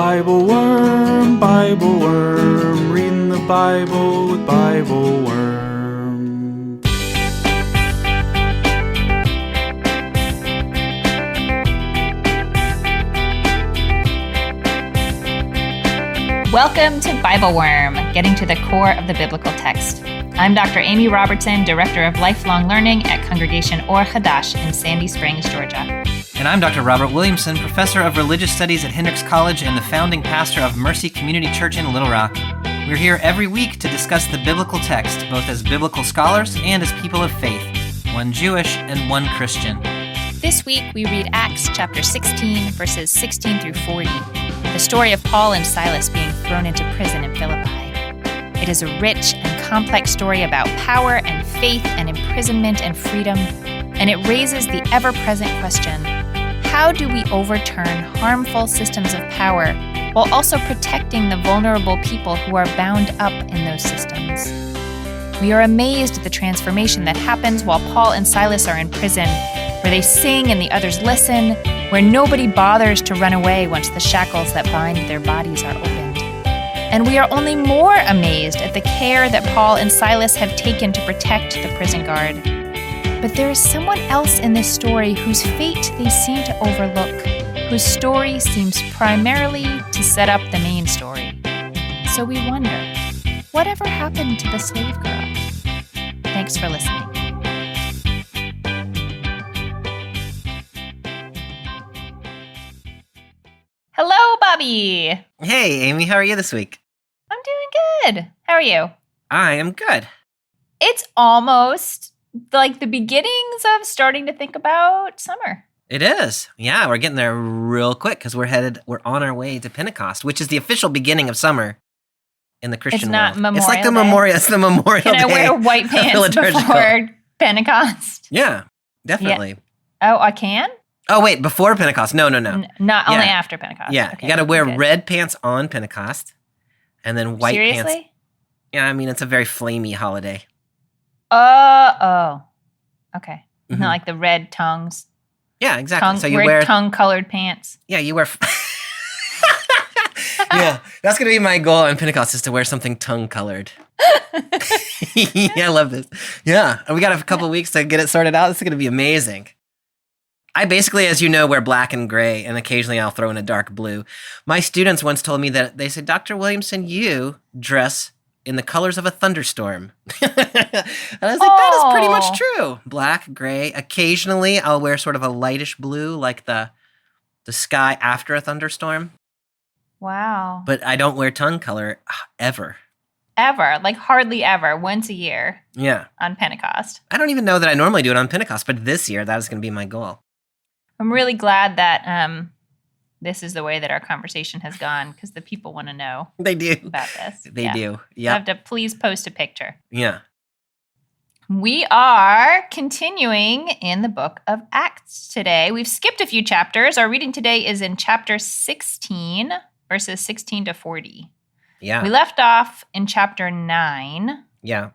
BibleWorm, reading the Bible with BibleWorm. Welcome to BibleWorm, getting to the core of the biblical text. I'm Dr. Amy Robertson, Director of Lifelong Learning at Congregation Or Hadash in Sandy Springs, Georgia. And I'm Dr. Robert Williamson, Professor of Religious Studies at Hendrix College and the founding pastor of Mercy Community Church in Little Rock. We're here every week to discuss the biblical text, both as biblical scholars and as people of faith, one Jewish and one Christian. This week we read Acts chapter 16, verses 16 through 40, the story of Paul and Silas being thrown into prison in Phillipi. It is a rich and complex story about power and faith and imprisonment and freedom, and it raises the ever-present question: how do we overturn harmful systems of power while also protecting the vulnerable people who are bound up in those systems? We are amazed at the transformation that happens while Paul and Silas are in prison, where they sing and the others listen, where nobody bothers to run away once the shackles that bind their bodies are opened. And we are only more amazed at the care that Paul and Silas have taken to protect the prison guard. But there is someone else in this story whose fate they seem to overlook, whose story seems primarily to set up the main story. So we wonder, whatever happened to the slave girl? Thanks for listening. Hello, Bobby. Hey, Amy, how are you this week? I'm doing good. How are you? I am good. It's almost like the beginnings of starting to think about summer. It is. Yeah, we're getting there real quick because we're on our way to Pentecost, which is the official beginning of summer in the Christian world. It's not Memorial It's like the Day. Memorial. It's the Memorial Day. Can I wear white pants before Pentecost? Yeah, definitely. Yeah. Oh, I can? Oh, wait, before Pentecost. No. Not only after Pentecost. Yeah, okay, you got to wear good. red pants on Pentecost and then white pants. Seriously? Yeah, I mean, it's a very flamey holiday. Oh. Okay. Mhm. Not like the red tongues. Yeah, exactly. So you red wear tongue-colored pants. Yeah, you wear Yeah, that's going to be my goal on Pentecost, is to wear something tongue-colored. Yeah, I love this. Yeah, and we got a couple of weeks to get it sorted out. This is going to be amazing. I basically, as you know, wear black and gray, and occasionally I'll throw in a dark blue. My students once told me that they said, Dr. Williamson, you dress in the colors of a thunderstorm. And I was like, that is pretty much true. Black, gray. Occasionally I'll wear sort of a lightish blue, like the sky after a thunderstorm. Wow. But I don't wear tongue color ever. Ever. Like hardly ever. Once a year. Yeah. On Pentecost. I don't even know that I normally do it on Pentecost, but this year that is going to be my goal. I'm really glad that this is the way that our conversation has gone, because the people want to know They do. about this. They do. You Yeah. have to please post a picture. Yeah. We are continuing in the book of Acts today. We've skipped a few chapters. Our reading today is in chapter 16, verses 16 to 40. Yeah. We left off in chapter 9. Yeah.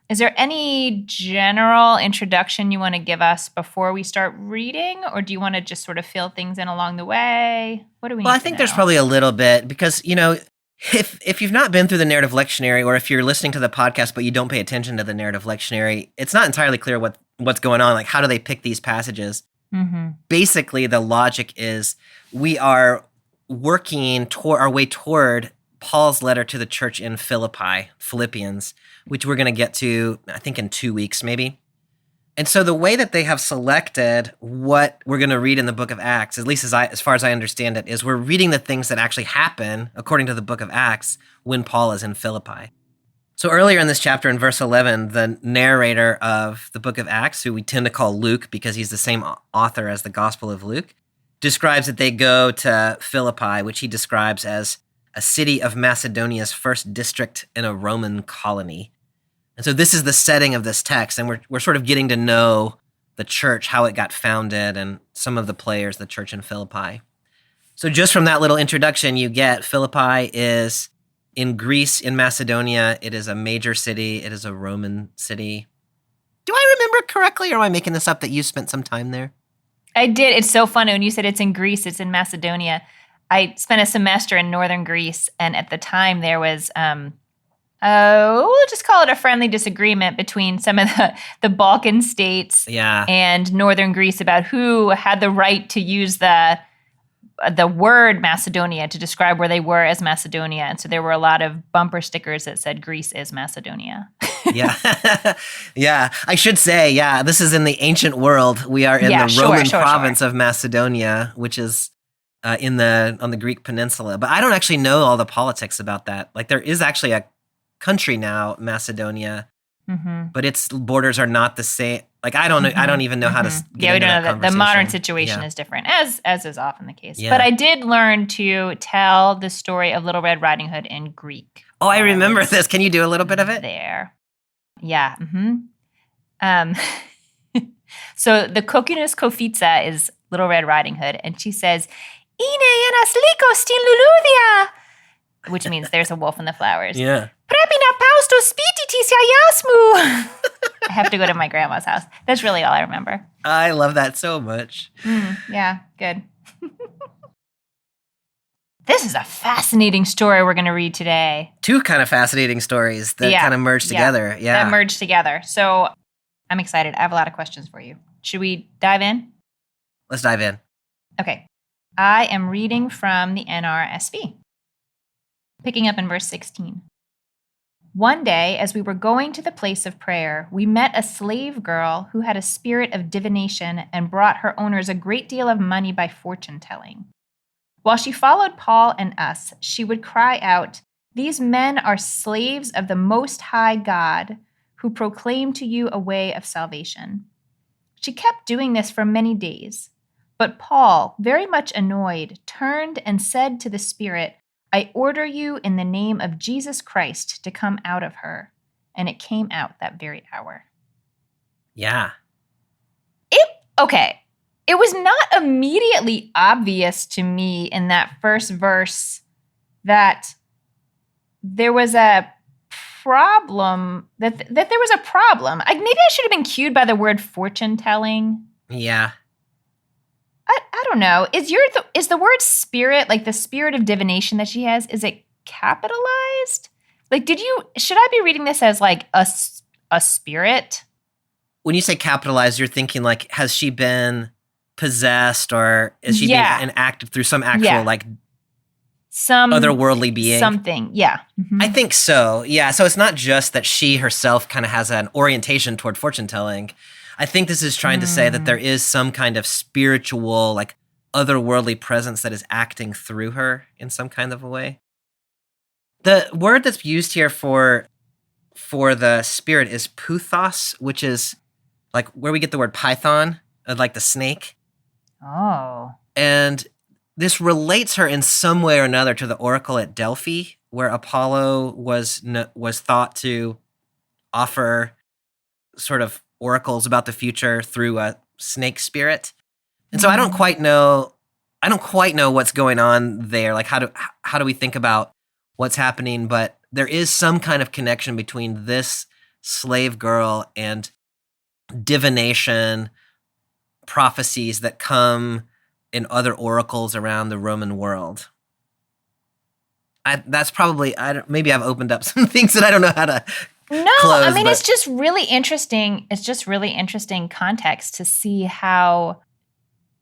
Is there any general introduction you want to give us before we start reading, or do you want to just sort of fill things in along the way? What do we need Well, I to think know? there's probably a little bit because, if you've not been through the narrative lectionary, or if you're listening to the podcast but you don't pay attention to the narrative lectionary, it's not entirely clear what's going on. Like, how do they pick these passages? Mm-hmm. Basically, the logic is we are working our way toward Paul's letter to the church in Phillipi, Philippians, which we're going to get to, I think, in 2 weeks, maybe. And so the way that they have selected what we're going to read in the book of Acts, at least as far as I understand it, is we're reading the things that actually happen, according to the book of Acts, when Paul is in Philippi. So earlier in this chapter, in verse 11, the narrator of the book of Acts, who we tend to call Luke because he's the same author as the Gospel of Luke, describes that they go to Philippi, which he describes as a city of Macedonia's first district in a Roman colony. And so this is the setting of this text, and we're sort of getting to know the church, how it got founded, and some of the players, the church in Philippi. So just from that little introduction, you get Philippi is in Greece, in Macedonia. It is a major city. It is a Roman city. Do I remember correctly, or am I making this up that you spent some time there? I did. It's so funny when you said it's in Greece, it's in Macedonia. I spent a semester in northern Greece, and at the time there was, we'll just call it a friendly disagreement between some of the Balkan states and northern Greece about who had the right to use the word Macedonia to describe where they were as Macedonia. And so there were a lot of bumper stickers that said Greece is Macedonia. Yeah. I should say, this is in the ancient world. We are in the Roman province of Macedonia, which is on the Greek peninsula. But I don't actually know all the politics about that. Like, there is actually a country now, Macedonia, but its borders are not the same. Like, I don't know. I don't even know how to get into that conversation. The modern situation is different, as is often the case. Yeah. But I did learn to tell the story of Little Red Riding Hood in Greek. Oh, I remember this. Can you do a little bit of it? There. Yeah. So the Kokinos Kofitsa is Little Red Riding Hood, and she says, "Ine enas likos tin luludia," which means there's a wolf in the flowers. Yeah. Prepina pausto spititis yasmu. I have to go to my grandma's house. That's really all I remember. I love that so much. Yeah, good. This is a fascinating story we're going to read today. Two kind of fascinating stories that kind of merge together. Yeah. That merge together. So I'm excited. I have a lot of questions for you. Should we dive in? Let's dive in. Okay. I am reading from the NRSV. Picking up in verse 16. One day, as we were going to the place of prayer, we met a slave girl who had a spirit of divination and brought her owners a great deal of money by fortune-telling. While she followed Paul and us, she would cry out, "These men are slaves of the Most High God, who proclaim to you a way of salvation." She kept doing this for many days. But Paul, very much annoyed, turned and said to the spirit, "I order you in the name of Jesus Christ to come out of her." And it came out that very hour. Yeah. Okay. It was not immediately obvious to me in that first verse that there was a problem, that there was a problem. Maybe I should have been cued by the word fortune telling. Yeah. I don't know. Is the word spirit, like the spirit of divination that she has, is it capitalized? Like, should I be reading this as like a spirit? When you say capitalized, you're thinking like, has she been possessed, or is she being enacted through some actual some otherworldly being? Something, yeah. Mm-hmm. I think so, yeah. So it's not just that she herself kind of has an orientation toward fortune telling. I think this is trying to say that there is some kind of spiritual, like otherworldly presence that is acting through her in some kind of a way. The word that's used here for the spirit is puthos, which is like where we get the word python, like the snake. Oh. And this relates her in some way or another to the oracle at Delphi, where Apollo was thought to offer sort of oracles about the future through a snake spirit. And so I don't quite know what's going on there. Like, how do we think about what's happening? But there is some kind of connection between this slave girl and divination prophecies that come in other oracles around the Roman world. Maybe I've opened up some things that I don't know how to close. I mean, it's just really interesting. It's just really interesting context to see how,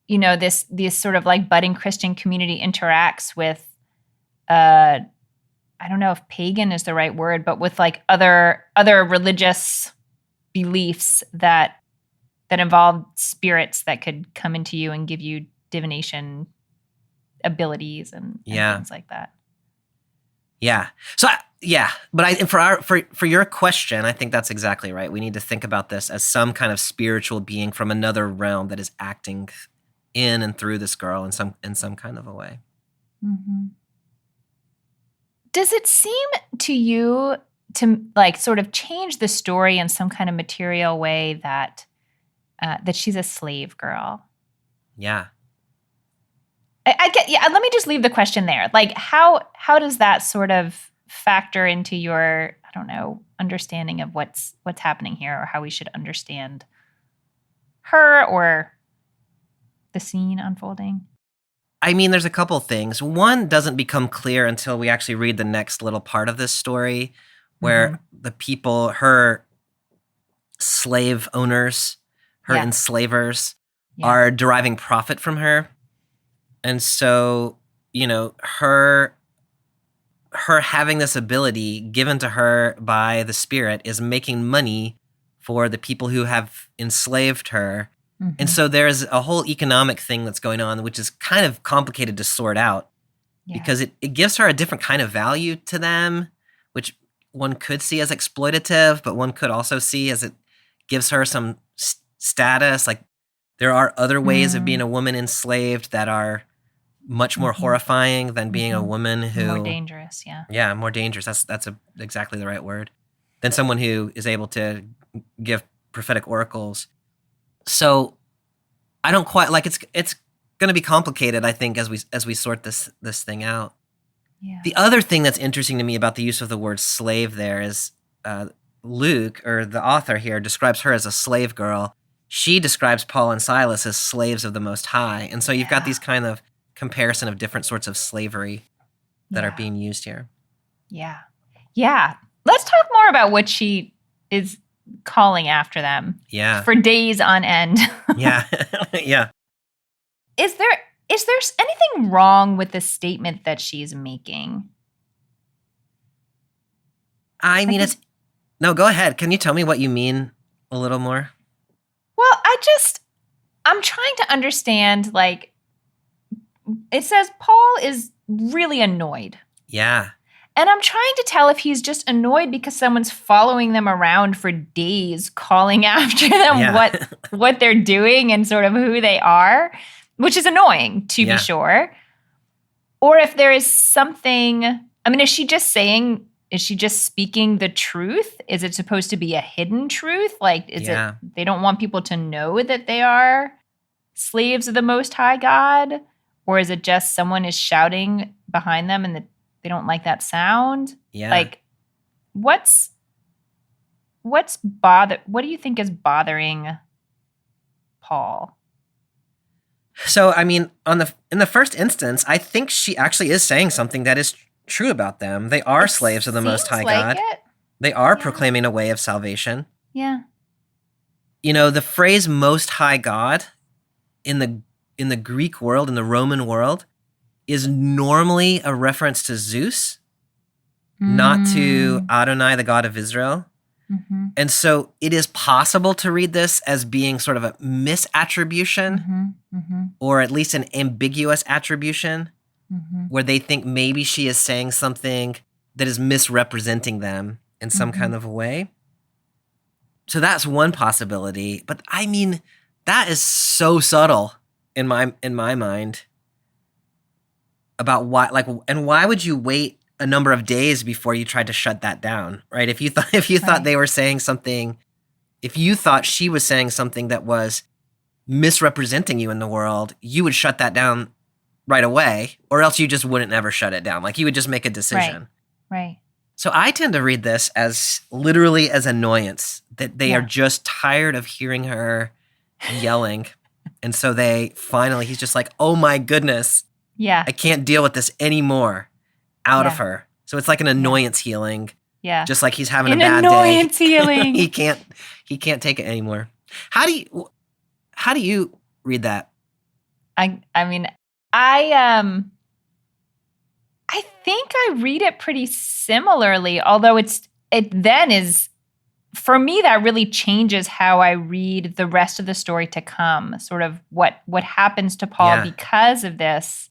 this sort of like budding Christian community interacts with, I don't know if pagan is the right word, but with like other religious beliefs that involve spirits that could come into you and give you divination abilities and things like that. Yeah. So but for your question, I think that's exactly right. We need to think about this as some kind of spiritual being from another realm that is acting in and through this girl in some kind of a way. Mm-hmm. Does it seem to you to like sort of change the story in some kind of material way that she's a slave girl? Yeah. I get. Yeah. Let me just leave the question there. Like, how does that sort of factor into your, I don't know, understanding of what's happening here, or how we should understand her or the scene unfolding? I mean, there's a couple things. One doesn't become clear until we actually read the next little part of this story, where the people, her slave owners, her enslavers, are deriving profit from her. And so, her having this ability given to her by the Spirit is making money for the people who have enslaved her. And so there's a whole economic thing that's going on, which is kind of complicated to sort out because it gives her a different kind of value to them, which one could see as exploitative, but one could also see as it gives her some status. Like there are other ways of being a woman enslaved that are much more horrifying than being a woman who... More dangerous, yeah. Yeah, more dangerous. That's exactly the right word. Than someone who is able to give prophetic oracles. So I don't quite like it's going to be complicated, I think, as we sort this thing out. Yeah. The other thing that's interesting to me about the use of the word slave there is Luke, or the author here, describes her as a slave girl. She describes Paul and Silas as slaves of the Most High. And so you've got these kind of comparison of different sorts of slavery that are being used here. Yeah. Yeah. Let's talk more about what she is calling after them. Yeah. For days on end. Yeah. Yeah. Is there anything wrong with the statement that she's making? I mean, no, go ahead. Can you tell me what you mean a little more? Well, I'm trying to understand, like, it says Paul is really annoyed. Yeah. And I'm trying to tell if he's just annoyed because someone's following them around for days, calling after them what they're doing and sort of who they are, which is annoying, to be sure. Or if there is something, I mean, is she just speaking the truth? Is it supposed to be a hidden truth? Like, is it, they don't want people to know that they are slaves of the Most High God? Or is it just someone is shouting behind them and they don't like that sound? Yeah. Like, what do you think is bothering Paul? So, I mean, in the first instance, I think she actually is saying something that is true about them. They are slaves of the Most High God. They are proclaiming a way of salvation. Yeah. The phrase Most High God in the Greek world, in the Roman world, is normally a reference to Zeus, not to Adonai, the God of Israel. Mm-hmm. And so it is possible to read this as being sort of a misattribution, or at least an ambiguous attribution, where they think maybe she is saying something that is misrepresenting them in some kind of a way. So that's one possibility. But I mean, that is so subtle in my mind about why would you wait a number of days before you tried to shut that down, right? If you thought they were saying something, if you thought she was saying something that was misrepresenting you in the world, you would shut that down right away, or else you just wouldn't ever shut it down. Like you would just make a decision. Right. So I tend to read this as literally as annoyance, that they are just tired of hearing her yelling. And so he's just like, oh my goodness. Yeah. I can't deal with this anymore out of her. So it's like an annoyance healing. Yeah. Just like he's having a bad day. Annoyance healing. he can't take it anymore. How do you read that? I mean, I think I read it pretty similarly, although for me, that really changes how I read the rest of the story to come, sort of what happens to Paul because of this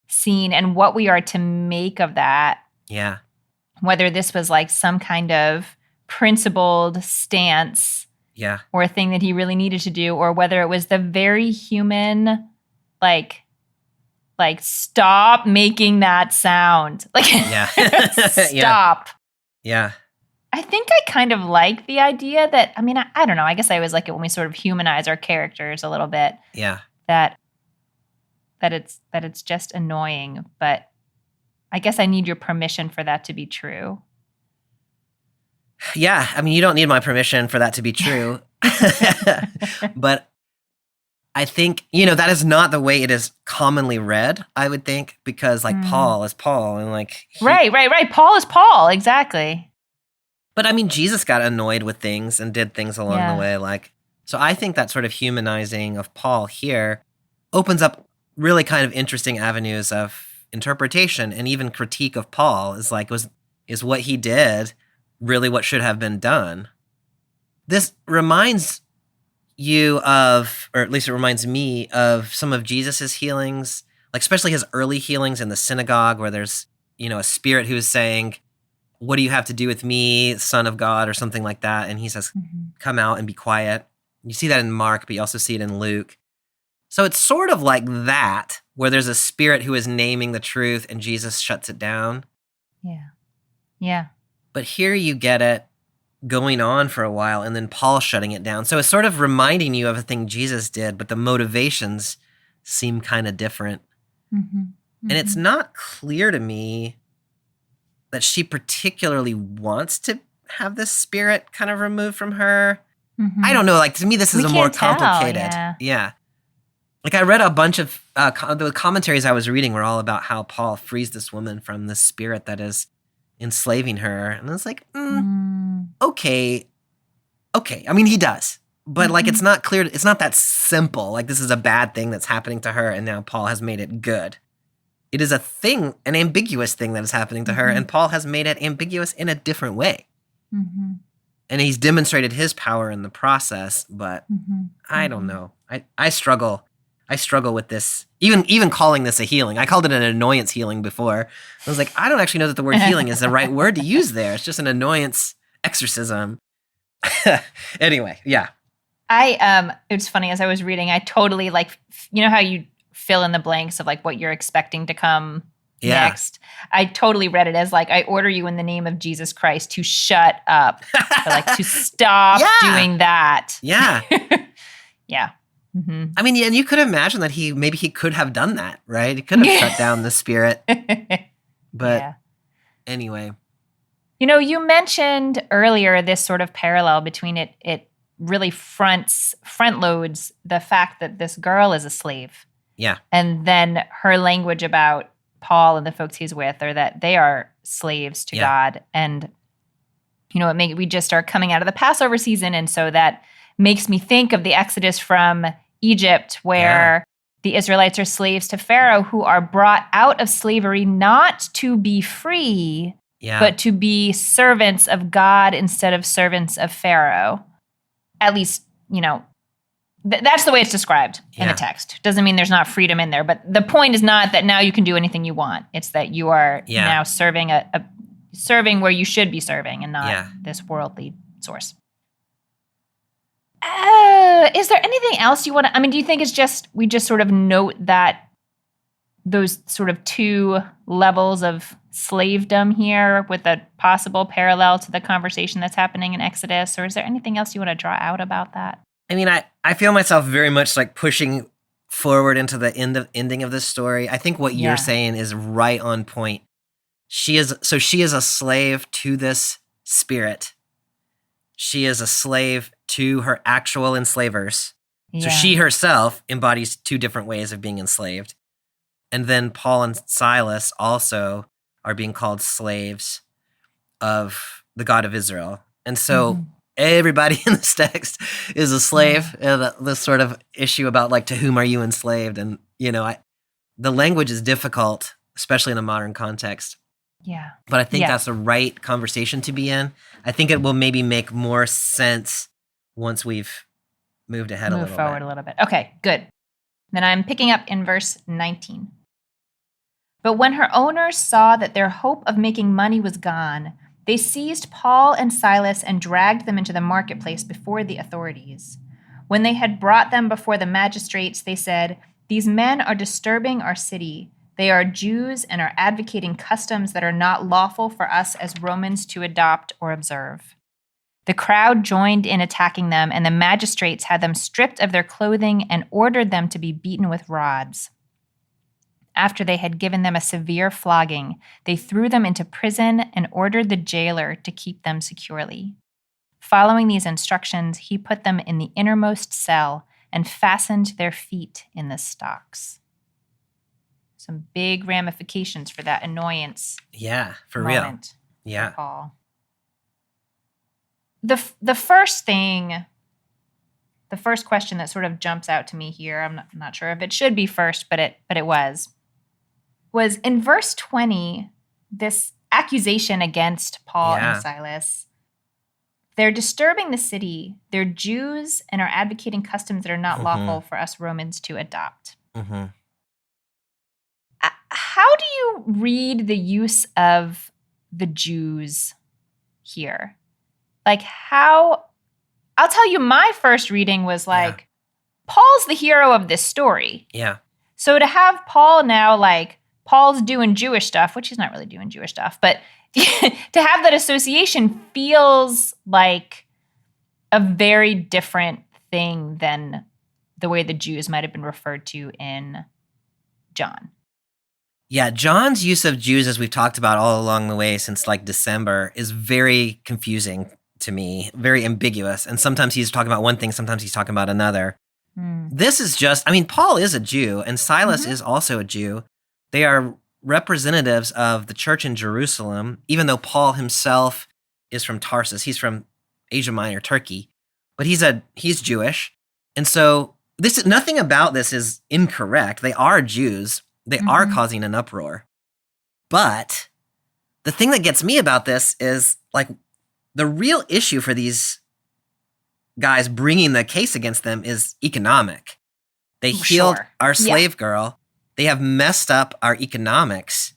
scene and what we are to make of that. Yeah. Whether this was like some kind of principled stance or a thing that he really needed to do, or whether it was the very human, like stop making that sound. Like, stop. Yeah. I think I kind of like the idea that, I mean, I don't know. I guess I always like it when we sort of humanize our characters a little bit. Yeah. That it's just annoying, but I guess I need your permission for that to be true. Yeah. I mean, you don't need my permission for that to be true. But I think, that is not the way it is commonly read, I would think, because Paul is Paul and Right. Paul is Paul, exactly. But I mean, Jesus got annoyed with things and did things along the way. So I think that sort of humanizing of Paul here opens up really kind of interesting avenues of interpretation and even critique of Paul is what he did really what should have been done? This reminds you of, or at least it reminds me of some of Jesus's healings, especially his early healings in the synagogue where there's, a spirit who is saying, "What do you have to do with me, Son of God," or something like that. And he says, "Come out and be quiet." You see that in Mark, but you also see it in Luke. So it's sort of like that, where there's a spirit who is naming the truth and Jesus shuts it down. Yeah. But here you get it going on for a while and then Paul shutting it down. So it's sort of reminding you of a thing Jesus did, but the motivations seem kind of different. And it's not clear to me that she particularly wants to have this spirit kind of removed from her. I don't know. To me, this is more complicated. Yeah. I read a bunch of the commentaries I was reading were all about how Paul frees this woman from this spirit that is enslaving her. And I was like, okay. I mean, he does. But it's not clear. It's not that simple. This is a bad thing that's happening to her. And now Paul has made it good. It is a thing, an ambiguous thing that is happening to her. And Paul has made it ambiguous in a different way. And he's demonstrated his power in the process. But I don't know. I struggle. I struggle with this. Even calling this a healing. I called it an annoyance healing before. I was like, I don't actually know that the word healing is the right word to use there. It's just an annoyance exorcism. Anyway, yeah. It's funny, as I was reading, I totally how you fill in the blanks of what you're expecting to come next. I totally read it as I order you in the name of Jesus Christ to shut up, or, to stop doing that. Yeah. Yeah. I mean, and you could imagine that maybe he could have done that, right? He could have shut down the spirit. But anyway. You mentioned earlier this sort of parallel between it really front loads the fact that this girl is a slave. Yeah. And then her language about Paul and the folks he's with, or that they are slaves to God. And, we just are coming out of the Passover season. And so that makes me think of the Exodus from Egypt, where the Israelites are slaves to Pharaoh, who are brought out of slavery not to be free, but to be servants of God instead of servants of Pharaoh. At least, that's the way it's described in the text. Doesn't mean there's not freedom in there, but the point is not that now you can do anything you want. It's that you are now serving serving where you should be serving and not this worldly source. Is there anything else you want to, do you think it's we just sort of note that those sort of two levels of slavedom here with a possible parallel to the conversation that's happening in Exodus? Or is there anything else you want to draw out about that? I mean, I feel myself very much pushing forward into the ending of this story. I think what you're saying is right on point. She is a slave to this spirit. She is a slave to her actual enslavers. So she herself embodies two different ways of being enslaved. And then Paul and Silas also are being called slaves of the God of Israel. And so everybody in this text is a slave. This sort of issue about to whom are you enslaved? And, the language is difficult, especially in a modern context. Yeah. But I think that's the right conversation to be in. I think it will maybe make more sense once we've moved ahead Move forward a little bit. Okay, good. Then I'm picking up in verse 19. But when her owners saw that their hope of making money was gone, they seized Paul and Silas and dragged them into the marketplace before the authorities. When they had brought them before the magistrates, they said, "These men are disturbing our city. They are Jews and are advocating customs that are not lawful for us as Romans to adopt or observe." The crowd joined in attacking them, and the magistrates had them stripped of their clothing and ordered them to be beaten with rods. After they had given them a severe flogging, they threw them into prison and ordered the jailer to keep them securely. Following these instructions, he put them in the innermost cell, and fastened their feet in the stocks. Some big ramifications for that annoyance Yeah, for real. moment Yeah. for Paul. The first thing, the first question that sort of jumps out to me here, I'm not sure if it should be first, but it was in verse 20, this accusation against Paul and Silas. They're disturbing the city. They're Jews and are advocating customs that are not lawful for us Romans to adopt. Mm-hmm. How do you read the use of the Jews here? Like how, I'll tell you, my first reading was like, Paul's the hero of this story. Yeah. So to have Paul now, like, Paul's doing Jewish stuff, which he's not really doing Jewish stuff, but to have that association feels like a very different thing than the way the Jews might have been referred to in John. Yeah, John's use of Jews, as we've talked about all along the way since like December, is very confusing to me, very ambiguous. And sometimes he's talking about one thing, sometimes he's talking about another. This is just, I mean, Paul is a Jew and Silas is also a Jew. They are representatives of the church in Jerusalem, even though Paul himself is from Tarsus. He's from Asia Minor, Turkey, but he's Jewish. And so nothing about this is incorrect. They are Jews. They are causing an uproar. But the thing that gets me about this is like the real issue for these guys bringing the case against them is economic. They healed our slave girl. They have messed up our economics.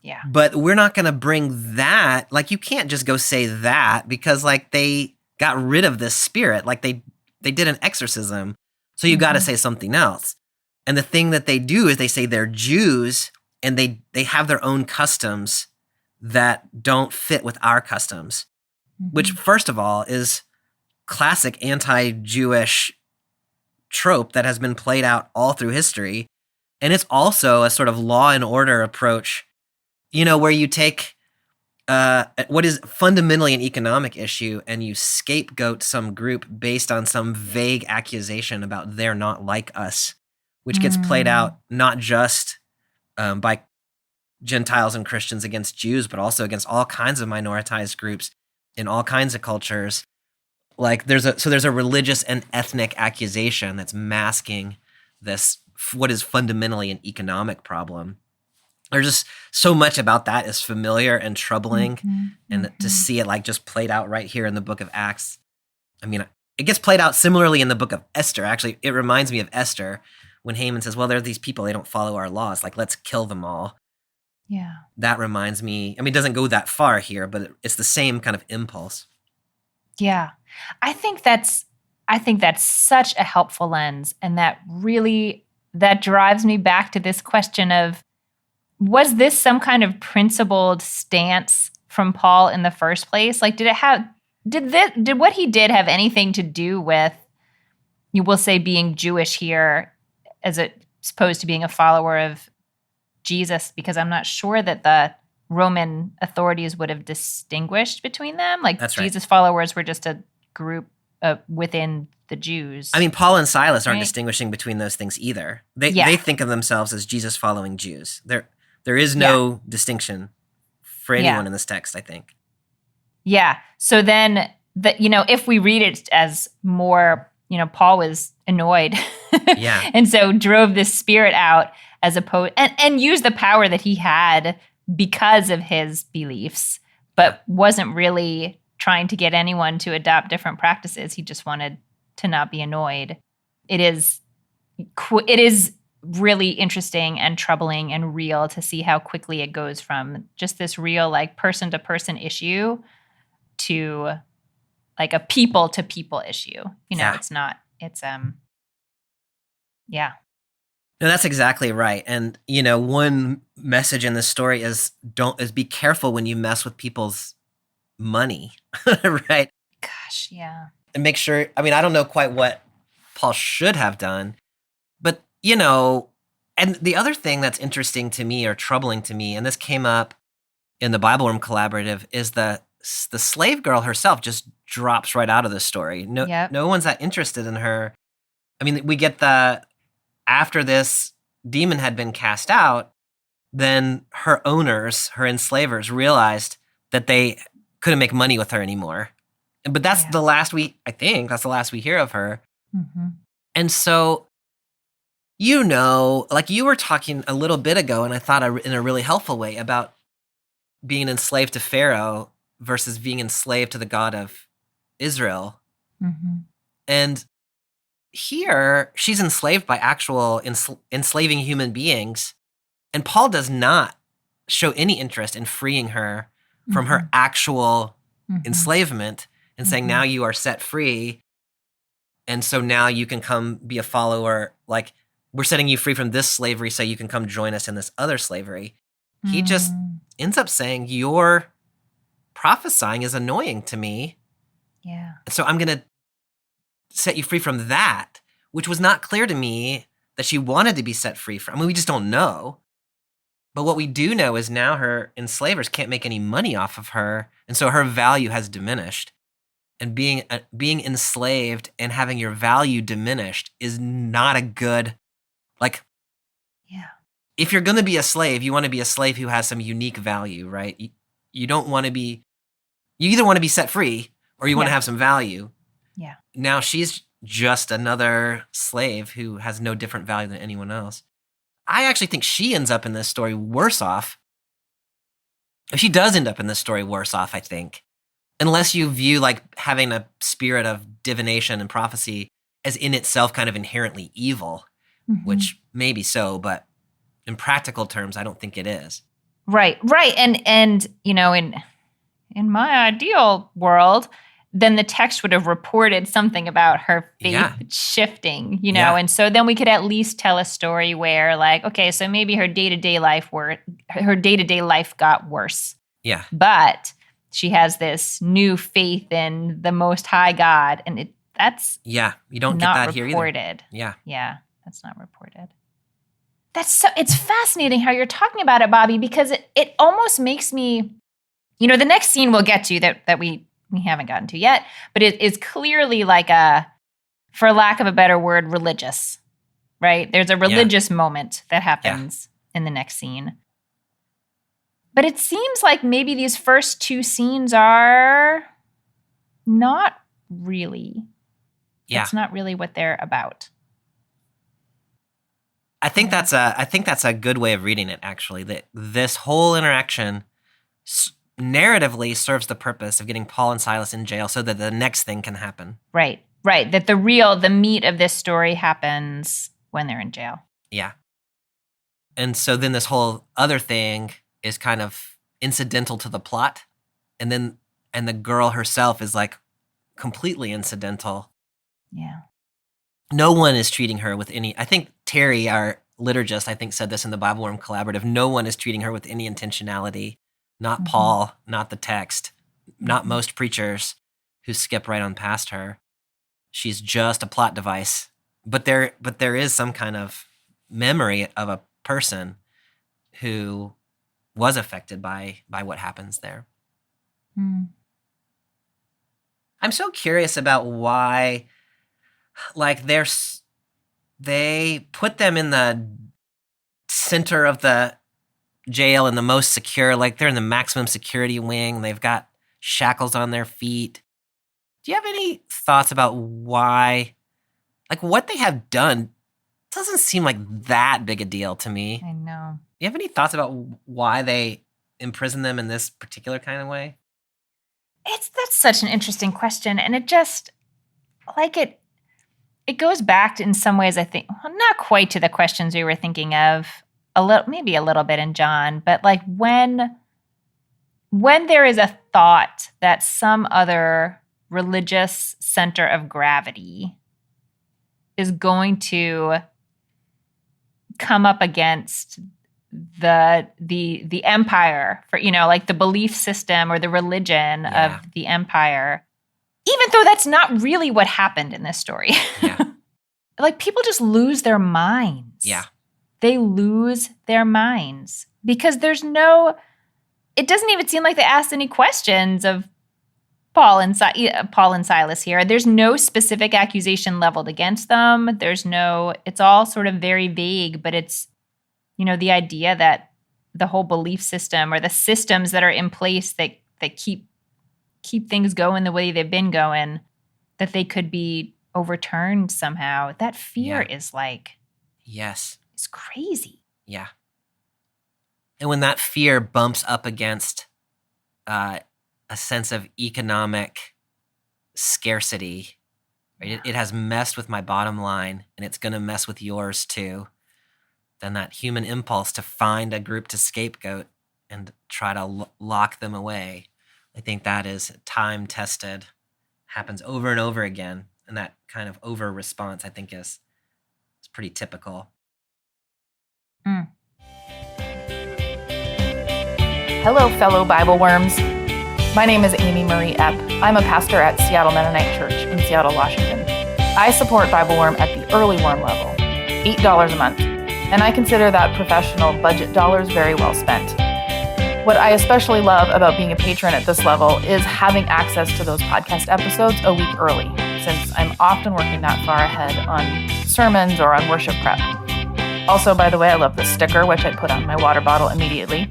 Yeah. But we're not going to bring that. Like, you can't just go say that because like they got rid of this spirit. Like they did an exorcism. So you got to say something else. And the thing that they do is they say they're Jews and they have their own customs that don't fit with our customs, which first of all is classic anti-Jewish trope that has been played out all through history. And it's also a sort of law and order approach, where you take what is fundamentally an economic issue and you scapegoat some group based on some vague accusation about they're not like us, which gets played out not just by Gentiles and Christians against Jews, but also against all kinds of minoritized groups in all kinds of cultures. Like there's a religious and ethnic accusation that's masking this, what is fundamentally an economic problem. There's just so much about that is familiar and troubling, and to see it like just played out right here in the book of Acts. I mean, it gets played out similarly in the book of Esther. Actually, it reminds me of Esther when Haman says, well, there are these people, they don't follow our laws. Like, let's kill them all. Yeah. That reminds me, I mean, it doesn't go that far here, but it's the same kind of impulse. Yeah. I think that's such a helpful lens. And that drives me back to this question of, was this some kind of principled stance from Paul in the first place? Like, did what he did have anything to do with, you will say, being Jewish here as opposed to being a follower of Jesus? Because I'm not sure that the Roman authorities would have distinguished between them. Like, that's right. Jesus followers were just a group within the Jews. I mean, Paul and Silas aren't distinguishing between those things either. They think of themselves as Jesus following Jews. There is no distinction for anyone in this text, I think. Yeah. So then, if we read it as more, Paul was annoyed. And so drove this spirit out as opposed, and used the power that he had because of his beliefs, but wasn't really trying to get anyone to adopt different practices. He just wanted to not be annoyed. It is really interesting and troubling and real to see how quickly it goes from just this real like person to person issue to like a people to people issue. No, that's exactly right. And, one message in this story is be careful when you mess with people's money, right? Gosh, yeah. And make sure, I mean, I don't know quite what Paul should have done, but, and the other thing that's interesting to me or troubling to me, and this came up in the BibleWorm Collaborative, is the slave girl herself just drops right out of the story. No one's that interested in her. I mean, we get after this demon had been cast out, then her owners, her enslavers, realized that they couldn't make money with her anymore. But that's the last that's the last we hear of her. Mm-hmm. And so, like you were talking a little bit ago, and I thought in a really helpful way about being enslaved to Pharaoh versus being enslaved to the God of Israel. Mm-hmm. And here, she's enslaved by actual enslaving human beings. And Paul does not show any interest in freeing her from her actual enslavement and saying, now you are set free. And so now you can come be a follower. Like, we're setting you free from this slavery so you can come join us in this other slavery. He just ends up saying, your prophesying is annoying to me. Yeah. So I'm going to set you free from that, which was not clear to me that she wanted to be set free from. I mean, we just don't know. But what we do know is now her enslavers can't make any money off of her, and so her value has diminished. And being enslaved and having your value diminished is not a good, like, if you're going to be a slave, you want to be a slave who has some unique value, right? You don't want to be, you either want to be set free or you want to have some value. Yeah. Now she's just another slave who has no different value than anyone else. I actually think she ends up in this story worse off. She does end up in this story worse off, I think. Unless you view like having a spirit of divination and prophecy as in itself kind of inherently evil, which may be so, but in practical terms, I don't think it is. Right. And you know, in my ideal world, then the text would have reported something about her faith shifting, you know, and so then we could at least tell a story where, like, okay, so maybe her day-to-day life got worse. Yeah. But she has this new faith in the Most High God, and that's you don't get that reported. Here either. Yeah, that's not reported. It's fascinating how you're talking about it, Bobby, because it almost makes me, you know, the next scene we'll get to that we haven't gotten to yet, but it is clearly like for lack of a better word, religious, right? There's a religious moment that happens in the next scene. But it seems like maybe these first two scenes are not really. Yeah. It's not really what they're about. I think that's a good way of reading it, actually, that this whole interaction narratively serves the purpose of getting Paul and Silas in jail so that the next thing can happen. Right. That the meat of this story happens when they're in jail. Yeah. And so then this whole other thing is kind of incidental to the plot. And the girl herself is like completely incidental. Yeah. No one is treating her with any, I think Terry, our liturgist, said this in the BibleWorm Collaborative, no one is treating her with any intentionality. Not Paul, not the text, not most preachers who skip right on past her. She's just a plot device. But there is some kind of memory of a person who was affected by what happens there. Mm. I'm so curious about why, like, they put them in the center of the jail and the most secure, like they're in the maximum security wing. They've got shackles on their feet. Do you have any thoughts about why, like, what they have done doesn't seem like that big a deal to me? I know. Do you have any thoughts about why they imprison them in this particular kind of way? That's such an interesting question. And it just, like, it goes back to, in some ways, I think, well, not quite to the questions we were thinking of, maybe a little bit in John, but like when there is a thought that some other religious center of gravity is going to come up against the empire, for, you know, like the belief system or the religion of the empire, even though that's not really what happened in this story. Yeah. Like, people just lose their minds. Yeah. They lose their minds because it doesn't even seem like they asked any questions of Paul and Silas here. There's no specific accusation leveled against them. It's all sort of very vague, but it's, the idea that the whole belief system or the systems that are in place that keep things going the way they've been going, that they could be overturned somehow. That fear is yes, it's crazy. Yeah. And when that fear bumps up against a sense of economic scarcity, right? It has messed with my bottom line, and it's going to mess with yours too. Then that human impulse to find a group to scapegoat and try to lock them away, I think that is time-tested, happens over and over again, and that kind of over-response, I think, is pretty typical. Hello, fellow Bible worms. My name is Amy Marie Epp. I'm a pastor at Seattle Mennonite Church in Seattle, Washington. I support BibleWorm at the early worm level, $8 a month, and I consider that professional budget dollars very well spent. What I especially love about being a patron at this level is having access to those podcast episodes a week early, since I'm often working that far ahead on sermons or on worship prep. Also, by the way, I love the sticker, which I put on my water bottle immediately.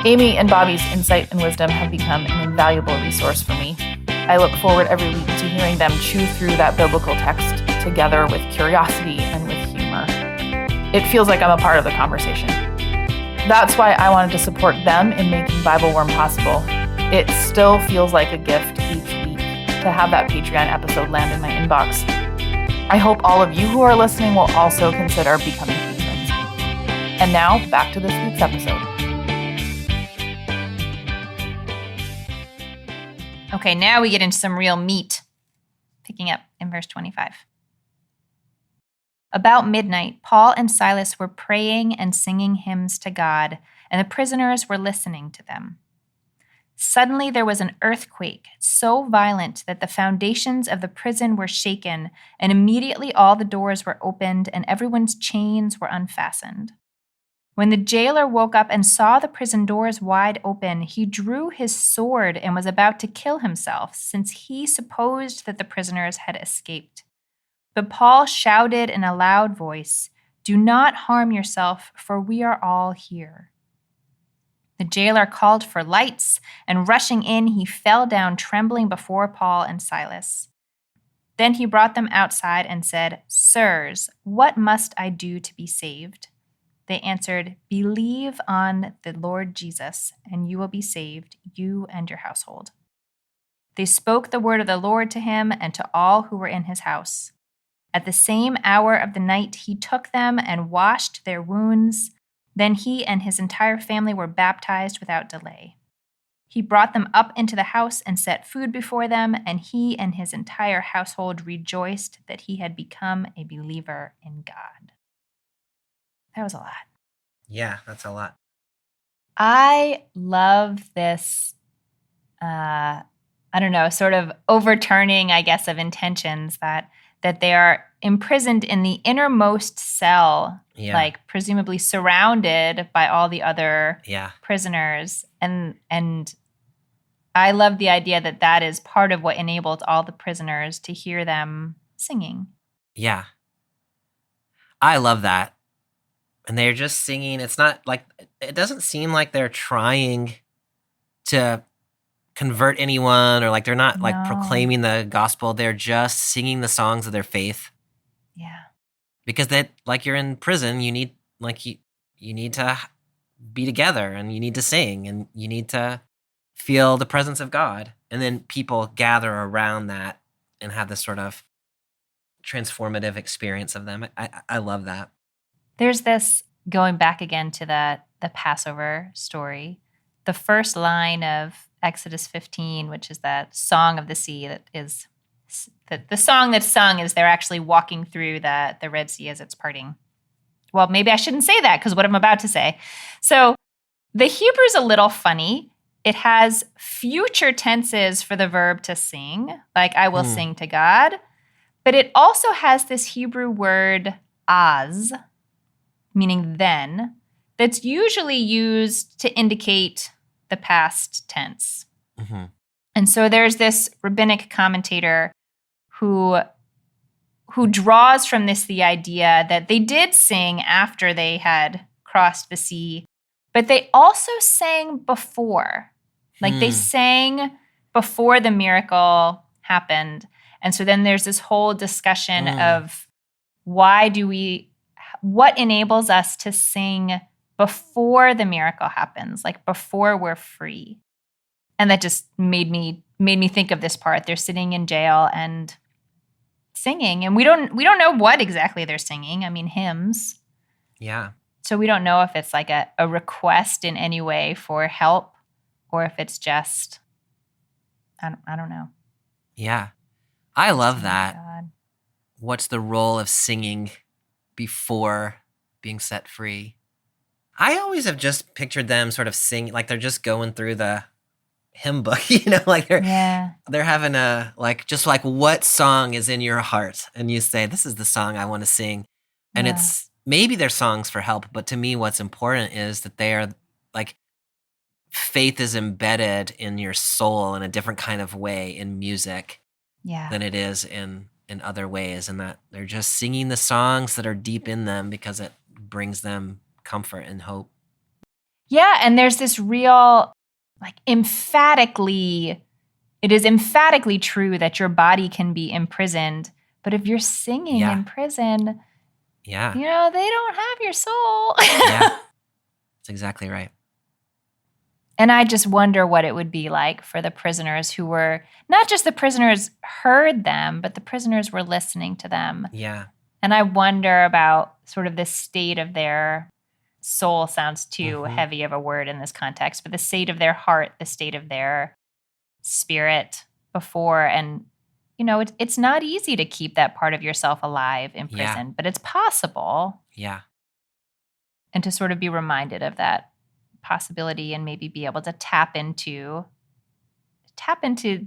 Amy and Bobby's insight and wisdom have become an invaluable resource for me. I look forward every week to hearing them chew through that biblical text together with curiosity and with humor. It feels like I'm a part of the conversation. That's why I wanted to support them in making BibleWorm possible. It still feels like a gift each week to have that Patreon episode land in my inbox. I hope all of you who are listening will also consider becoming patrons. And now, back to this week's episode. Okay, now we get into some real meat. Picking up in verse 25. About midnight, Paul and Silas were praying and singing hymns to God, and the prisoners were listening to them. Suddenly there was an earthquake, so violent that the foundations of the prison were shaken, and immediately all the doors were opened and everyone's chains were unfastened. When the jailer woke up and saw the prison doors wide open, he drew his sword and was about to kill himself, since he supposed that the prisoners had escaped. But Paul shouted in a loud voice, "Do not harm yourself, for we are all here." The jailer called for lights, and rushing in, he fell down trembling before Paul and Silas. Then he brought them outside and said, "Sirs, what must I do to be saved?" They answered, "Believe on the Lord Jesus, and you will be saved, you and your household." They spoke the word of the Lord to him and to all who were in his house. At the same hour of the night, he took them and washed their wounds. Then he and his entire family were baptized without delay. He brought them up into the house and set food before them, and he and his entire household rejoiced that he had become a believer in God. That was a lot. Yeah, that's a lot. I love this, sort of overturning, I guess, of intentions that they are imprisoned in the innermost cell, like presumably surrounded by all the other prisoners. And I love the idea that that is part of what enabled all the prisoners to hear them singing. Yeah. I love that. And they're just singing. It's not like, it doesn't seem like they're trying to convert anyone, or like they're not like proclaiming the gospel. They're just singing the songs of their faith. Yeah. Because that, like, you're in prison, you need you need to be together, and you need to sing, and you need to feel the presence of God. And then people gather around that and have this sort of transformative experience of them. I love that. There's this, going back again to the Passover story, the first line of Exodus 15, which is that song of the sea, that is the song that's sung is they're actually walking through the Red Sea as it's parting. Well, maybe I shouldn't say that, because what I'm about to say. So the Hebrew's a little funny. It has future tenses for the verb to sing, like I will sing to God. But it also has this Hebrew word az, meaning then, that's usually used to indicate the past tense. Mm-hmm. And so there's this rabbinic commentator who draws from this the idea that they did sing after they had crossed the sea, but they also sang before. Like they sang before the miracle happened. And so then there's this whole discussion of what enables us to sing before the miracle happens, like before we're free. And that just made me think of this part. They're sitting in jail and singing, and we don't know what exactly they're singing. I mean, hymns. Yeah. So we don't know if it's like a request in any way for help, or if it's just, I don't know. Yeah. I love Oh, that. God. What's the role of singing before being set free? I always have just pictured them sort of singing, like they're just going through the hymn book, like they're having a, like, just like what song is in your heart? And you say, this is the song I want to sing. And it's, maybe they're songs for help, but to me, what's important is that they are like, faith is embedded in your soul in a different kind of way in music than it is in other ways. And that they're just singing the songs that are deep in them because it brings them comfort and hope. Yeah. And there's this real, like, it is emphatically true that your body can be imprisoned. But if you're singing in prison, they don't have your soul. That's exactly right. And I just wonder what it would be like for the prisoners who were, not just the prisoners heard them, but the prisoners were listening to them. Yeah. And I wonder about sort of the state of their soul. Sounds too heavy of a word in this context, but the state of their heart, the state of their spirit before. And, it's not easy to keep that part of yourself alive in prison, but it's possible. Yeah. And to sort of be reminded of that possibility and maybe be able to tap into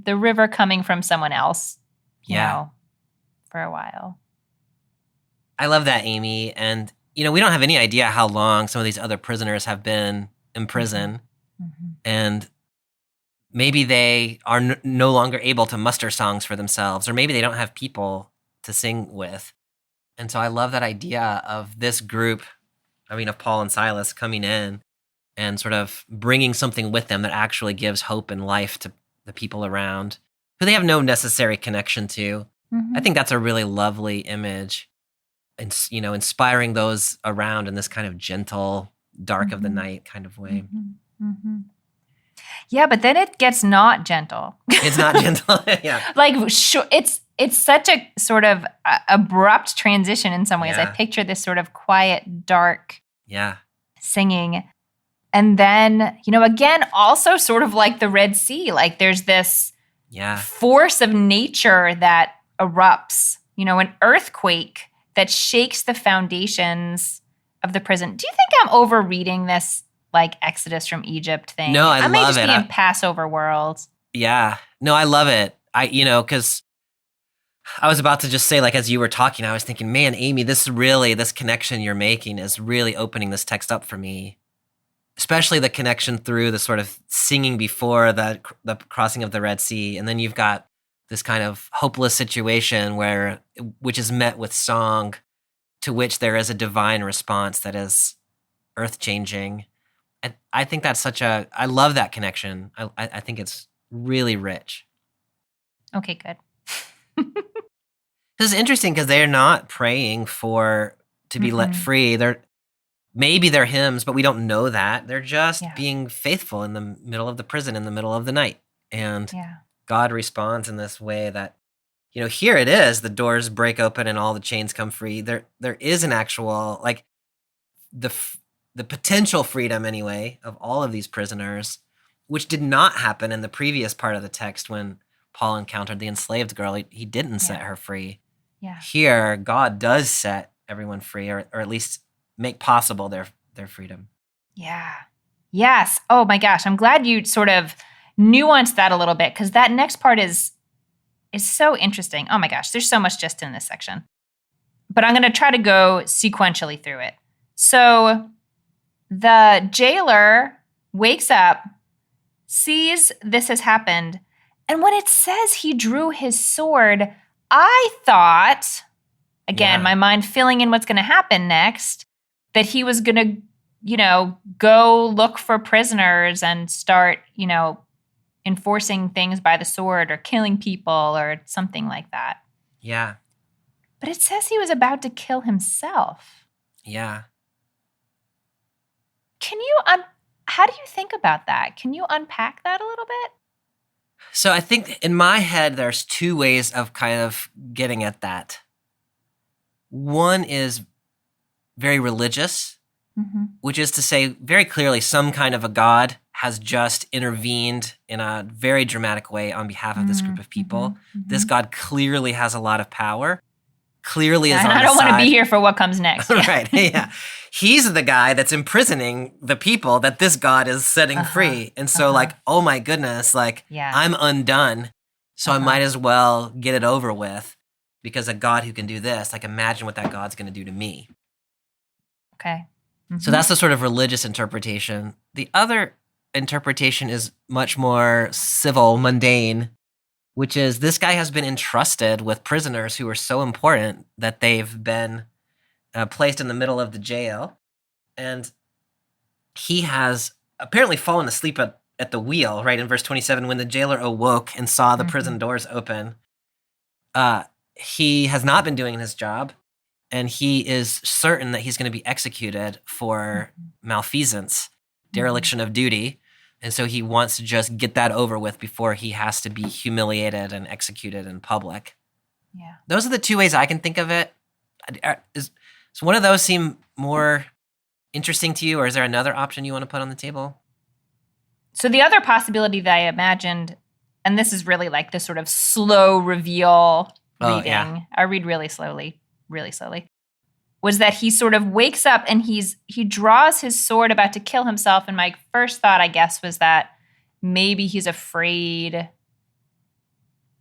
the river coming from someone else, you know, for a while. I love that, Amy. And, we don't have any idea how long some of these other prisoners have been in prison. And maybe they are no longer able to muster songs for themselves, or maybe they don't have people to sing with. And so I love that idea of this group, of Paul and Silas coming in and sort of bringing something with them that actually gives hope and life to the people around who they have no necessary connection to. I think that's a really lovely image. And, inspiring those around in this kind of gentle, dark of the night kind of way. Yeah, but then it gets not gentle. It's not gentle. Yeah. Like, it's such a sort of abrupt transition in some ways. I picture this sort of quiet, dark singing. And then, again, also sort of like the Red Sea, like there's this force of nature that erupts, an earthquake that shakes the foundations of the prison. Do you think I'm overreading this, like, Exodus from Egypt thing? No, I love it. I might just be in Passover world. Yeah. No, I love it. Because I was about to just say, like, as you were talking, I was thinking, man, Amy, this connection you're making is really opening this text up for me. Especially the connection through the sort of singing before the crossing of the Red Sea. And then you've got this kind of hopeless situation which is met with song, to which there is a divine response that is earth-changing. I think that's I love that connection. I think it's really rich. Okay, good. This is interesting because they're not praying to be let free. Maybe they're hymns, but we don't know that. They're just being faithful in the middle of the prison, in the middle of the night. And God responds in this way that, here it is. The doors break open and all the chains come free. There is an actual, like, the potential freedom, anyway, of all of these prisoners, which did not happen in the previous part of the text when Paul encountered the enslaved girl. He didn't set her free. Yeah. Here, God does set everyone free, or at least make possible their freedom. Yeah. Yes. Oh my gosh. I'm glad you sort of nuanced that a little bit, because that next part is so interesting. Oh my gosh. There's so much just in this section. But I'm going to try to go sequentially through it. So the jailer wakes up, sees this has happened, And when it says he drew his sword, I thought, again, Yeah. my mind filling in what's going to happen next, that he was going to, go look for prisoners and start, enforcing things by the sword or killing people or something like that. Yeah. But it says he was about to kill himself. Yeah. How do you think about that? Can you unpack that a little bit? So I think in my head, there's two ways of kind of getting at that. One is very religious, which is to say very clearly some kind of a God has just intervened in a very dramatic way on behalf of this group of people. This God clearly has a lot of power, clearly is on the side. I don't want to be here for what comes next. Right, yeah. He's the guy that's imprisoning the people that this God is setting free. And so oh my goodness, I'm undone. So I might as well get it over with because a God who can do this, imagine what that God's going to do to me. Okay. So that's the sort of religious interpretation. The other interpretation is much more civil, mundane, which is this guy has been entrusted with prisoners who are so important that they've been placed in the middle of the jail. And he has apparently fallen asleep at the wheel, right? In verse 27, when the jailer awoke and saw the prison doors open, he has not been doing his job. And he is certain that he's going to be executed for malfeasance, dereliction of duty. And so he wants to just get that over with before he has to be humiliated and executed in public. Yeah. Those are the two ways I can think of it. Does one of those seem more interesting to you, or is there another option you want to put on the table? So the other possibility that I imagined, and this is really like the sort of slow reveal reading. Yeah. I read really slowly, was that he sort of wakes up and he draws his sword about to kill himself. And my first thought, I guess, was that maybe he's afraid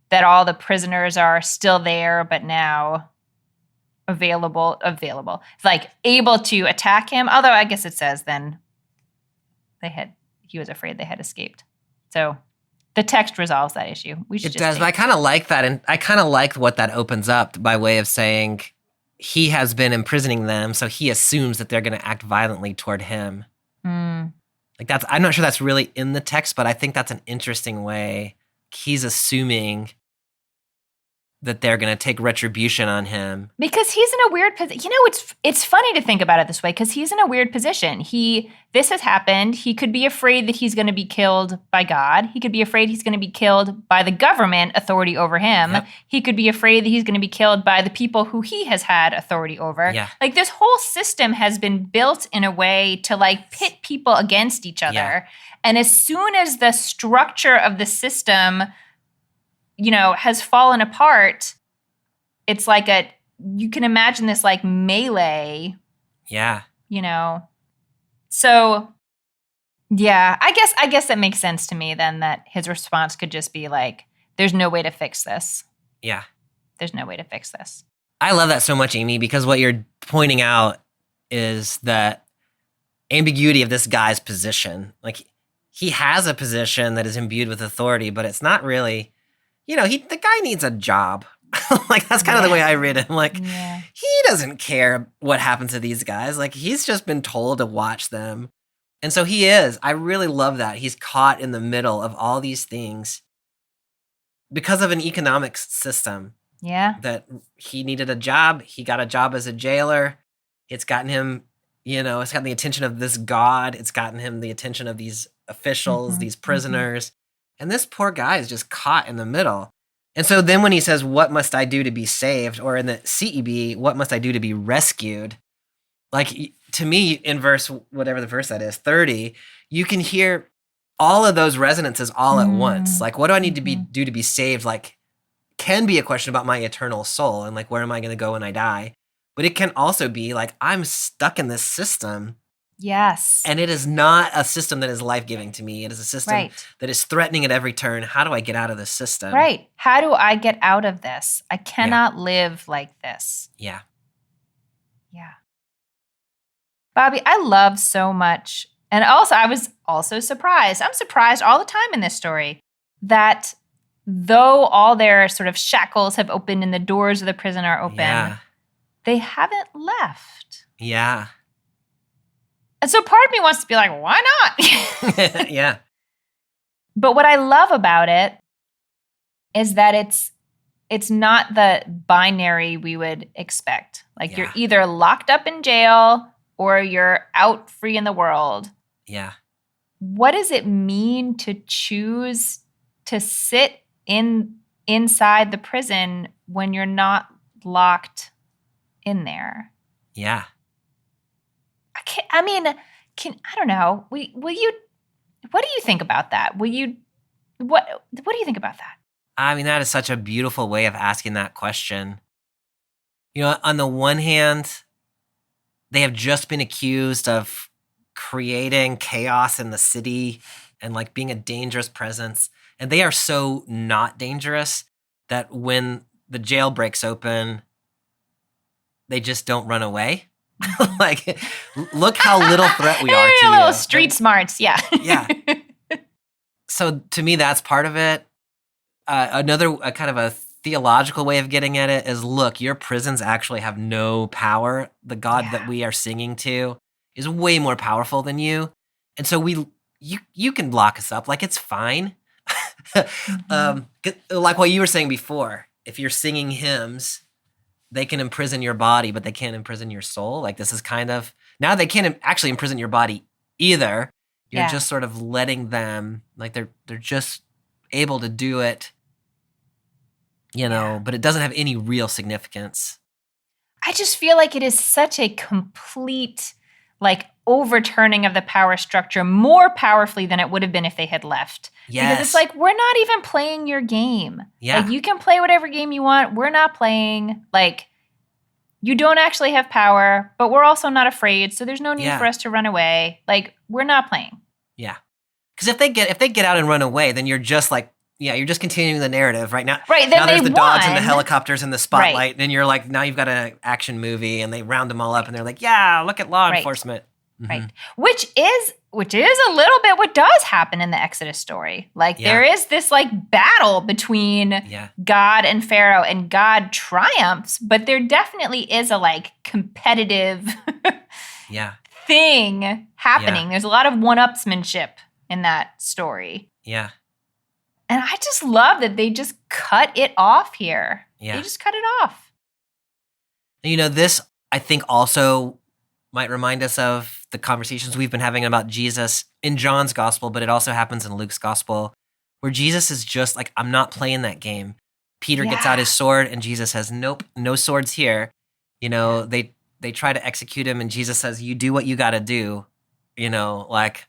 that all the prisoners are still there, but now available, able to attack him. Although I guess it says then he was afraid they had escaped. So the text resolves that issue. It does, but I kind of like that. And I kind of like what that opens up by way of saying he has been imprisoning them, so he assumes that they're going to act violently toward him. I'm not sure that's really in the text, but I think that's an interesting way. He's assuming that they're going to take retribution on him. Because he's in a weird position. It's funny to think about it this way because he's in a weird position. This has happened. He could be afraid that he's going to be killed by God. He could be afraid he's going to be killed by the government authority over him. Yep. He could be afraid that he's going to be killed by the people who he has had authority over. Yeah. This whole system has been built in a way to pit people against each other. Yeah. And as soon as the structure of the system has fallen apart, it's you can imagine this melee. Yeah. So yeah, I guess that makes sense to me then that his response could just be there's no way to fix this. Yeah. There's no way to fix this. I love that so much, Amy, because what you're pointing out is the ambiguity of this guy's position. He has a position that is imbued with authority, but it's not really, the guy needs a job. That's kind of the way I read him. He doesn't care what happens to these guys. He's just been told to watch them. And so he is. I really love that. He's caught in the middle of all these things because of an economic system. Yeah. That he needed a job. He got a job as a jailer. It's gotten him, it's gotten the attention of this God. It's gotten him the attention of these officials, these prisoners. And this poor guy is just caught in the middle. And so then when he says, what must I do to be saved? Or in the CEB, what must I do to be rescued? To me, in whatever the verse that is, 30, you can hear all of those resonances all at once. What do I need to do to be saved? Can be a question about my eternal soul and where am I going to go when I die? But it can also be I'm stuck in this system. Yes. And it is not a system that is life-giving to me. It is a system that is threatening at every turn. How do I get out of this system? Right. How do I get out of this? I cannot live like this. Yeah. Yeah. Bobby, I love so much. And also, I was also surprised. I'm surprised all the time in this story that though all their sort of shackles have opened and the doors of the prison are open, Yeah. they haven't left. Yeah. And so part of me wants to be like, why not? Yeah. But what I love about it is that it's not the binary we would expect. Like you're Yeah. either locked up in jail or you're out free in the world. Yeah. What does it mean to choose to sit inside the prison when you're not locked in there? Yeah. I don't know. Will you? What do you think about that? What do you think about that? I mean, that is such a beautiful way of asking that question. You know, on the one hand, they have just been accused of creating chaos in the city and like being a dangerous presence. And they are so not dangerous that when the jail breaks open, they just don't run away. Like, look how little threat we are to you. Little street smarts, yeah. Yeah. So to me, that's part of it. Another kind of a theological way of getting at it is, look, your prisons actually have no power. The God that we are singing to is way more powerful than you. And so you can lock us up. Like, it's fine. Like what you were saying before, if you're singing hymns, they can imprison your body, but they can't imprison your soul. Like, this is kind of, now they can't actually imprison your body either. You're just sort of letting them, like they're just able to do it, but it doesn't have any real significance. I just feel like it is such a complete, like, overturning of the power structure more powerfully than it would have been if they had left. Yes. Because it's like, we're not even playing your game. Yeah. Like, you can play whatever game you want. We're not playing. Like, you don't actually have power, but we're also not afraid, so there's no need for us to run away. Like, we're not playing. Yeah. Because if they get out and run away, then you're just like, you're just continuing the narrative right now. Right, then now there's the dogs and the won. helicopters and the spotlight, and you're like, now you've got an action movie, and they round them all up, and they're like, yeah, look at law enforcement. Right. Which is a little bit what does happen in the Exodus story. Like, there is this, like, battle between God and Pharaoh, and God triumphs, but there definitely is a, like, competitive thing happening. There's a lot of one-upsmanship in that story. Yeah. And I just love that they just cut it off here. Yeah. They just cut it off. This, I think, also might remind us of the conversations we've been having about Jesus in John's gospel, but it also happens in Luke's gospel, where Jesus is just like, I'm not playing that game. Peter gets out his sword, and Jesus says, nope, no swords here. They try to execute him, and Jesus says, you do what you got to do. Like,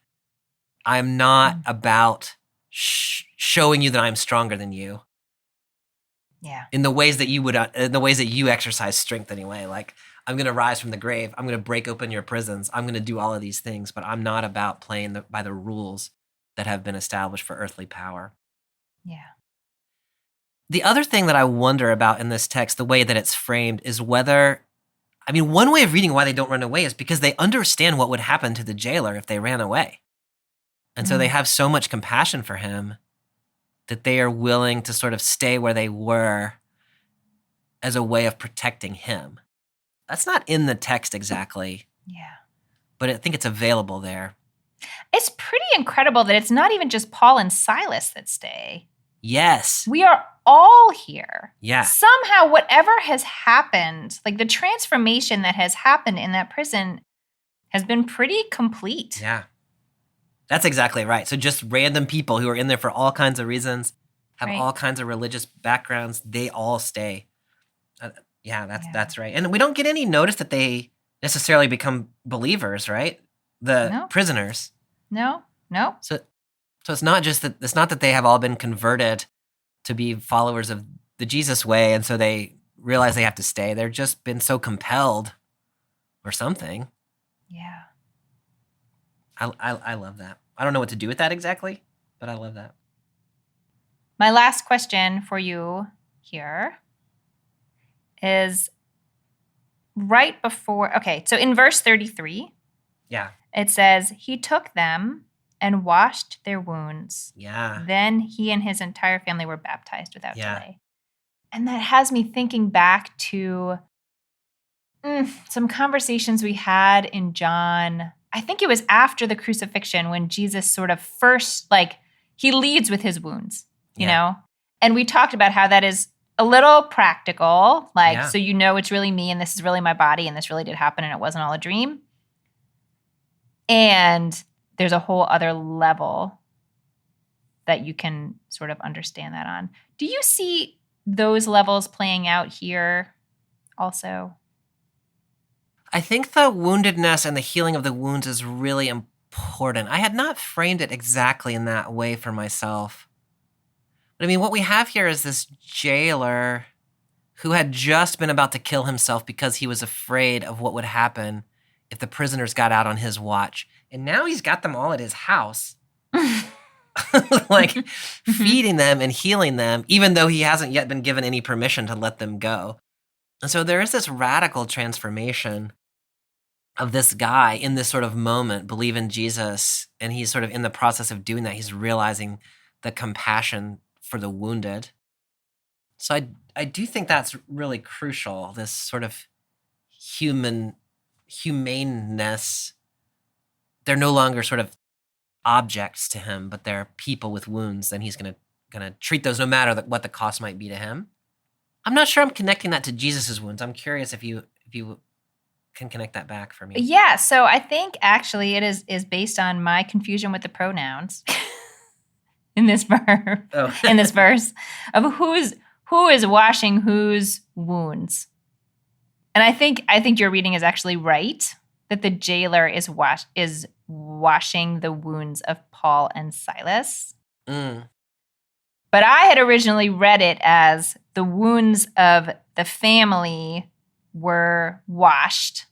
I'm not about showing you that I'm stronger than you. Yeah. In the ways that you exercise strength anyway. Like, I'm going to rise from the grave. I'm going to break open your prisons. I'm going to do all of these things, but I'm not about playing by the rules that have been established for earthly power. Yeah. The other thing that I wonder about in this text, the way that it's framed, is whether, one way of reading why they don't run away is because they understand what would happen to the jailer if they ran away. And so they have so much compassion for him that they are willing to sort of stay where they were as a way of protecting him. That's not in the text exactly. Yeah. But I think it's available there. It's pretty incredible that it's not even just Paul and Silas that stay. Yes. We are all here. Yeah. Somehow, whatever has happened, like the transformation that has happened in that prison has been pretty complete. Yeah. That's exactly right. So just random people who are in there for all kinds of reasons, have all kinds of religious backgrounds, they all stay. That's right. And we don't get any notice that they necessarily become believers, right? The prisoners. No. So it's not that they have all been converted to be followers of the Jesus way, and so they realize they have to stay. They're just been so compelled or something. Yeah. I love that. I don't know what to do with that exactly, but I love that. My last question for you here is right before, so in verse 33, Yeah. it says, he took them and washed their wounds. Yeah. Then he and his entire family were baptized without Yeah. delay. And that has me thinking back to some conversations we had in John. I think it was after the crucifixion when Jesus sort of first, he leads with his wounds, you know? And we talked about how that is a little practical, so it's really me and this is really my body and this really did happen and it wasn't all a dream. And there's a whole other level that you can sort of understand that on. Do you see those levels playing out here also? I think the woundedness and the healing of the wounds is really important. I had not framed it exactly in that way for myself. But I mean, what we have here is this jailer who had just been about to kill himself because he was afraid of what would happen if the prisoners got out on his watch. And now he's got them all at his house, feeding them and healing them, even though he hasn't yet been given any permission to let them go. And so there is this radical transformation of this guy in this sort of moment, believe in Jesus, and he's sort of in the process of doing that. He's realizing the compassion for the wounded. So I do think that's really crucial, this sort of humaneness. They're no longer sort of objects to him, but they're people with wounds, and he's gonna treat those no matter what the cost might be to him. I'm not sure I'm connecting that to Jesus's wounds. I'm curious if you can connect that back for me. Yeah, so I think actually it is based on my confusion with the pronouns in this verse of who is washing whose wounds. And I think your reading is actually right, that the jailer is washing the wounds of Paul and Silas. Mm. But I had originally read it as the wounds of the family were washed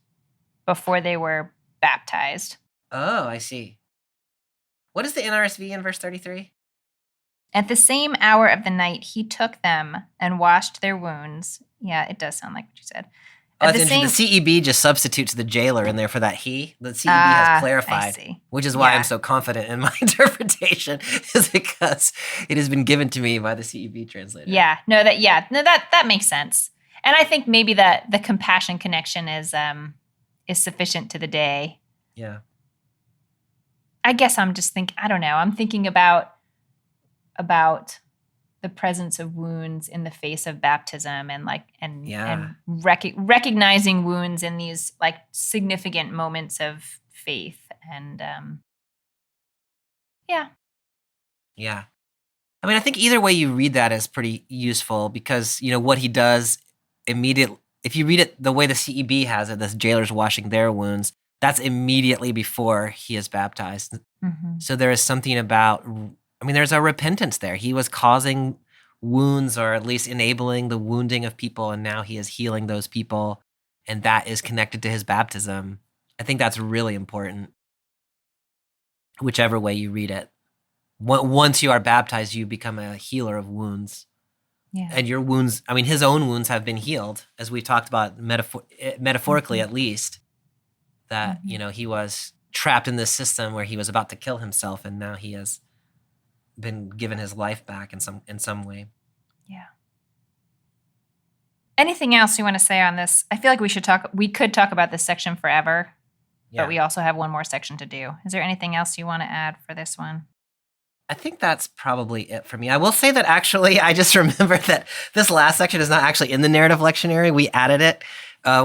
before they were baptized. Oh, I see. What is the NRSV in verse 33? At the same hour of the night, he took them and washed their wounds. Yeah, it does sound like what you said. Oh, that's interesting. The CEB just substitutes the jailer in there for that he. The CEB has clarified, which is why I'm so confident in my interpretation, is because it has been given to me by the CEB translator. That makes sense. And I think maybe that the compassion connection is sufficient to the day. Yeah. I guess I'm just thinking, I don't know. I'm thinking about the presence of wounds in the face of baptism and recognizing wounds in these significant moments of faith. And Yeah. I mean, I think either way you read that is pretty useful because, what he does immediately, if you read it the way the CEB has it, this jailer's washing their wounds, that's immediately before he is baptized. Mm-hmm. So there is something about, there's a repentance there. He was causing wounds or at least enabling the wounding of people, and now he is healing those people, and that is connected to his baptism. I think that's really important, whichever way you read it. Once you are baptized, you become a healer of wounds. Yeah. And your wounds, his own wounds have been healed, as we talked about metaphorically at least, that, he was trapped in this system where he was about to kill himself, and now he has been given his life back in some way. Yeah. Anything else you want to say on this? I feel like we could talk about this section forever, but we also have one more section to do. Is there anything else you want to add for this one? I think that's probably it for me. I will say that actually, I just remembered that this last section is not actually in the narrative lectionary. We added it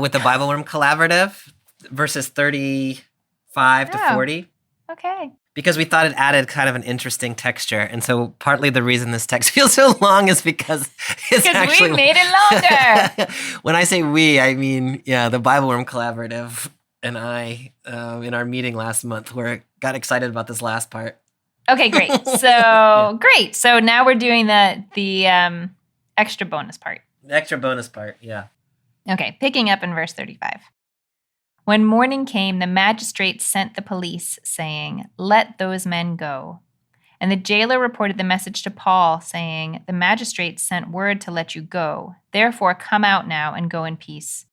with the BibleWorm Collaborative, verses 35 to 40. Okay. Because we thought it added kind of an interesting texture. And so partly the reason this text feels so long is because we made it longer. When I say we, I mean, the BibleWorm Collaborative and I, in our meeting last month, got excited about this last part. Okay, great. So great. So now we're doing the extra bonus part. The extra bonus part, yeah. Okay, picking up in verse 35. When morning came, the magistrate sent the police, saying, "Let those men go." And the jailer reported the message to Paul, saying, "The magistrate sent word to let you go. Therefore, come out now and go in peace."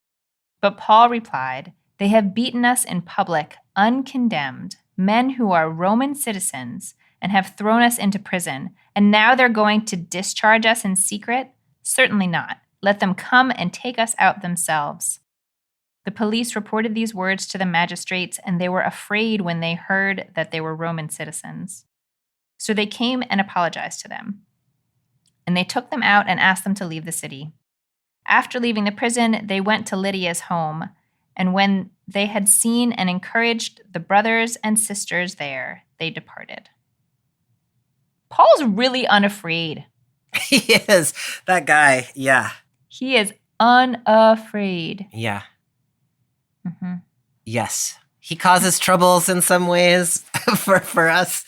But Paul replied, "They have beaten us in public, uncondemned. men who are Roman citizens and have thrown us into prison, and now they're going to discharge us in secret? Certainly not. Let them come and take us out themselves." The police reported these words to the magistrates, and they were afraid when they heard that they were Roman citizens. So they came and apologized to them. And they took them out and asked them to leave the city. After leaving the prison, they went to Lydia's home. And when they had seen and encouraged the brothers and sisters there, they departed. Paul's really unafraid. He is. That guy, yeah. He is unafraid. Yeah. Mm-hmm. Yes. He causes troubles in some ways for us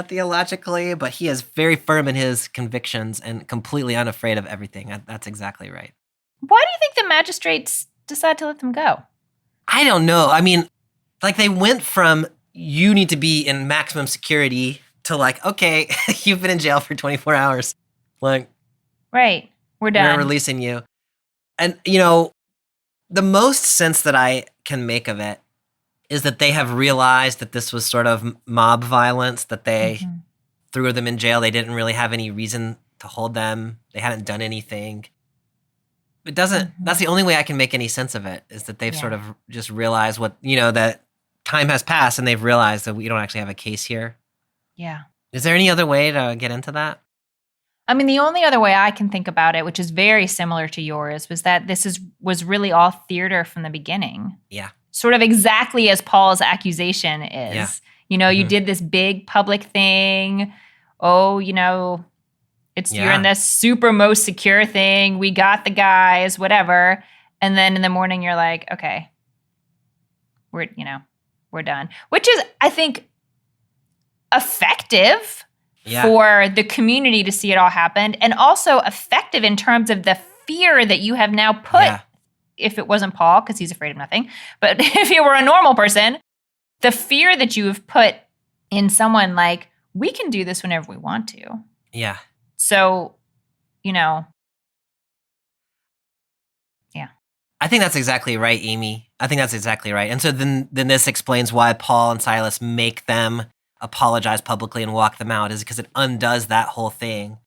theologically, but he is very firm in his convictions and completely unafraid of everything. That's exactly right. Why do you think the magistrates decide to let them go? I don't know. I mean, like they went from you need to be in maximum security to like, okay, you've been in jail for 24 hours. Like, right. We're done. We're releasing you. And, you know, the most sense that I can make of it is that they have realized that this was sort of mob violence, that they threw them in jail. They didn't really have any reason to hold them. They hadn't done anything. It doesn't, that's the only way I can make any sense of it, is that they've sort of just realized that time has passed and they've realized that we don't actually have a case here. Yeah. Is there any other way to get into that? I mean, the only other way I can think about it, which is very similar to yours, was that was really all theater from the beginning. Yeah. Sort of exactly as Paul's accusation is. Yeah. You know, you did this big public thing. Oh, you know, you're in this super most secure thing. We got the guys, whatever. And then in the morning you're like, okay, we're done. Which is, I think, effective for the community to see it all happen, and also effective in terms of the fear that you have now put, if it wasn't Paul, because he's afraid of nothing, but if you were a normal person, the fear that you have put in someone like, we can do this whenever we want to. Yeah. So, yeah. I think that's exactly right, Amy. I think that's exactly right. And so then this explains why Paul and Silas make them apologize publicly and walk them out, is because it undoes that whole thing.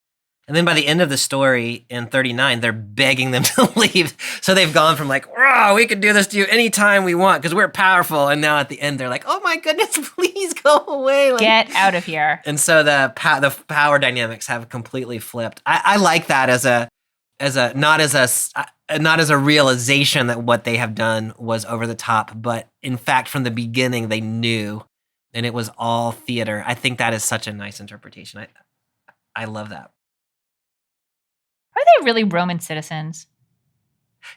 And then by the end of the story in 39, they're begging them to leave. So they've gone from like, "Wow, we can do this to you anytime we want because we're powerful." And now at the end, they're like, "Oh my goodness, please go away. Like, get out of here." And so the power dynamics have completely flipped. I like that as a not as a realization that what they have done was over the top, but in fact, from the beginning, they knew, and it was all theater. I think that is such a nice interpretation. I love that. Are they really Roman citizens?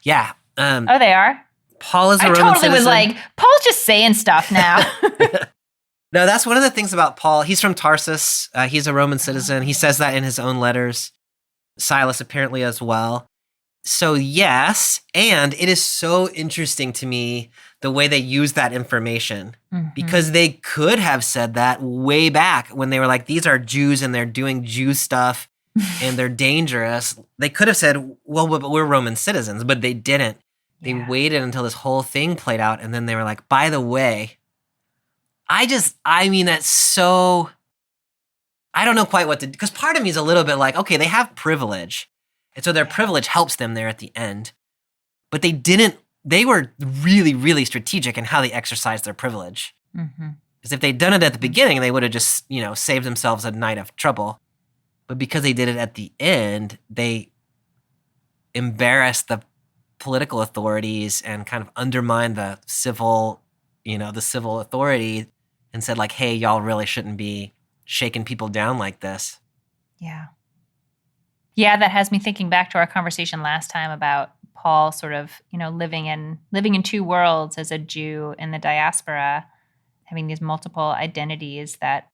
Yeah. Oh, they are? Paul is a Roman Roman citizen. I totally was like, Paul's just saying stuff now. No, that's one of the things about Paul. He's from Tarsus. He's a Roman citizen. He says that in his own letters. Silas apparently as well. So yes, and it is so interesting to me the way they use that information, because they could have said that way back when they were like, these are Jews and they're doing Jew stuff and they're dangerous. They could have said, well, but we're Roman citizens, but they didn't. They waited until this whole thing played out, and then they were like, by the way, I mean, that's so, I don't know quite what to do, because part of me is a little bit like, okay, they have privilege. And so their privilege helps them there at the end. But they were really, really strategic in how they exercised their privilege. Because if they'd done it at the beginning, they would have just, saved themselves a night of trouble. But because they did it at the end, they embarrassed the political authorities and kind of undermined the civil authority and said like, hey, y'all really shouldn't be shaking people down like this. Yeah. Yeah, that has me thinking back to our conversation last time about Paul sort of, living in two worlds as a Jew in the diaspora, having these multiple identities that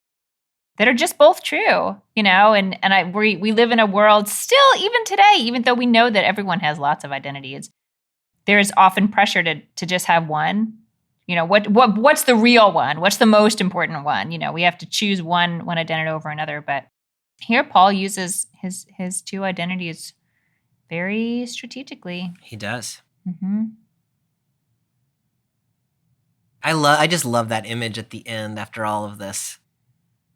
are just both true, and we live in a world still, even today, even though we know that everyone has lots of identities, there is often pressure to just have one. What's the real one? What's the most important one? We have to choose one identity over another, but here, Paul uses his two identities very strategically. He does. I just love that image at the end after all of this.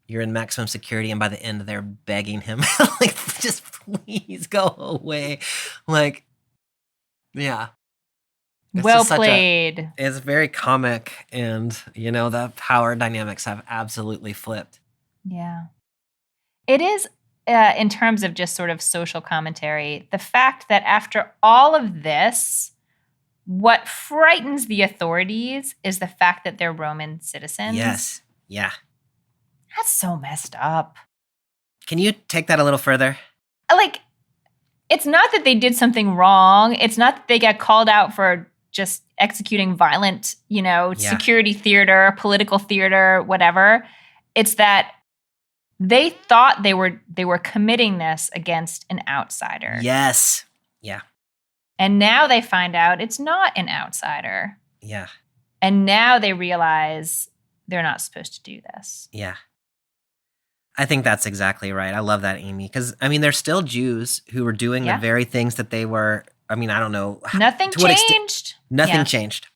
You're in maximum security, and by the end, they're begging him, like, just please go away. Like, yeah. It's Well just played. it's very comic, and, the power dynamics have absolutely flipped. Yeah. It is, in terms of just sort of social commentary, the fact that after all of this, what frightens the authorities is the fact that they're Roman citizens. Yes. Yeah. That's so messed up. Can you take that a little further? Like, it's not that they did something wrong. It's not that they got called out for just executing violent, security theater, political theater, whatever. It's that they thought they were committing this against an outsider. Yes. Yeah. And now they find out it's not an outsider. Yeah. And now they realize they're not supposed to do this. Yeah. I think that's exactly right. I love that, Amy. Because, they're still Jews who were doing the very things that they were, I don't know. Nothing changed. Nothing changed.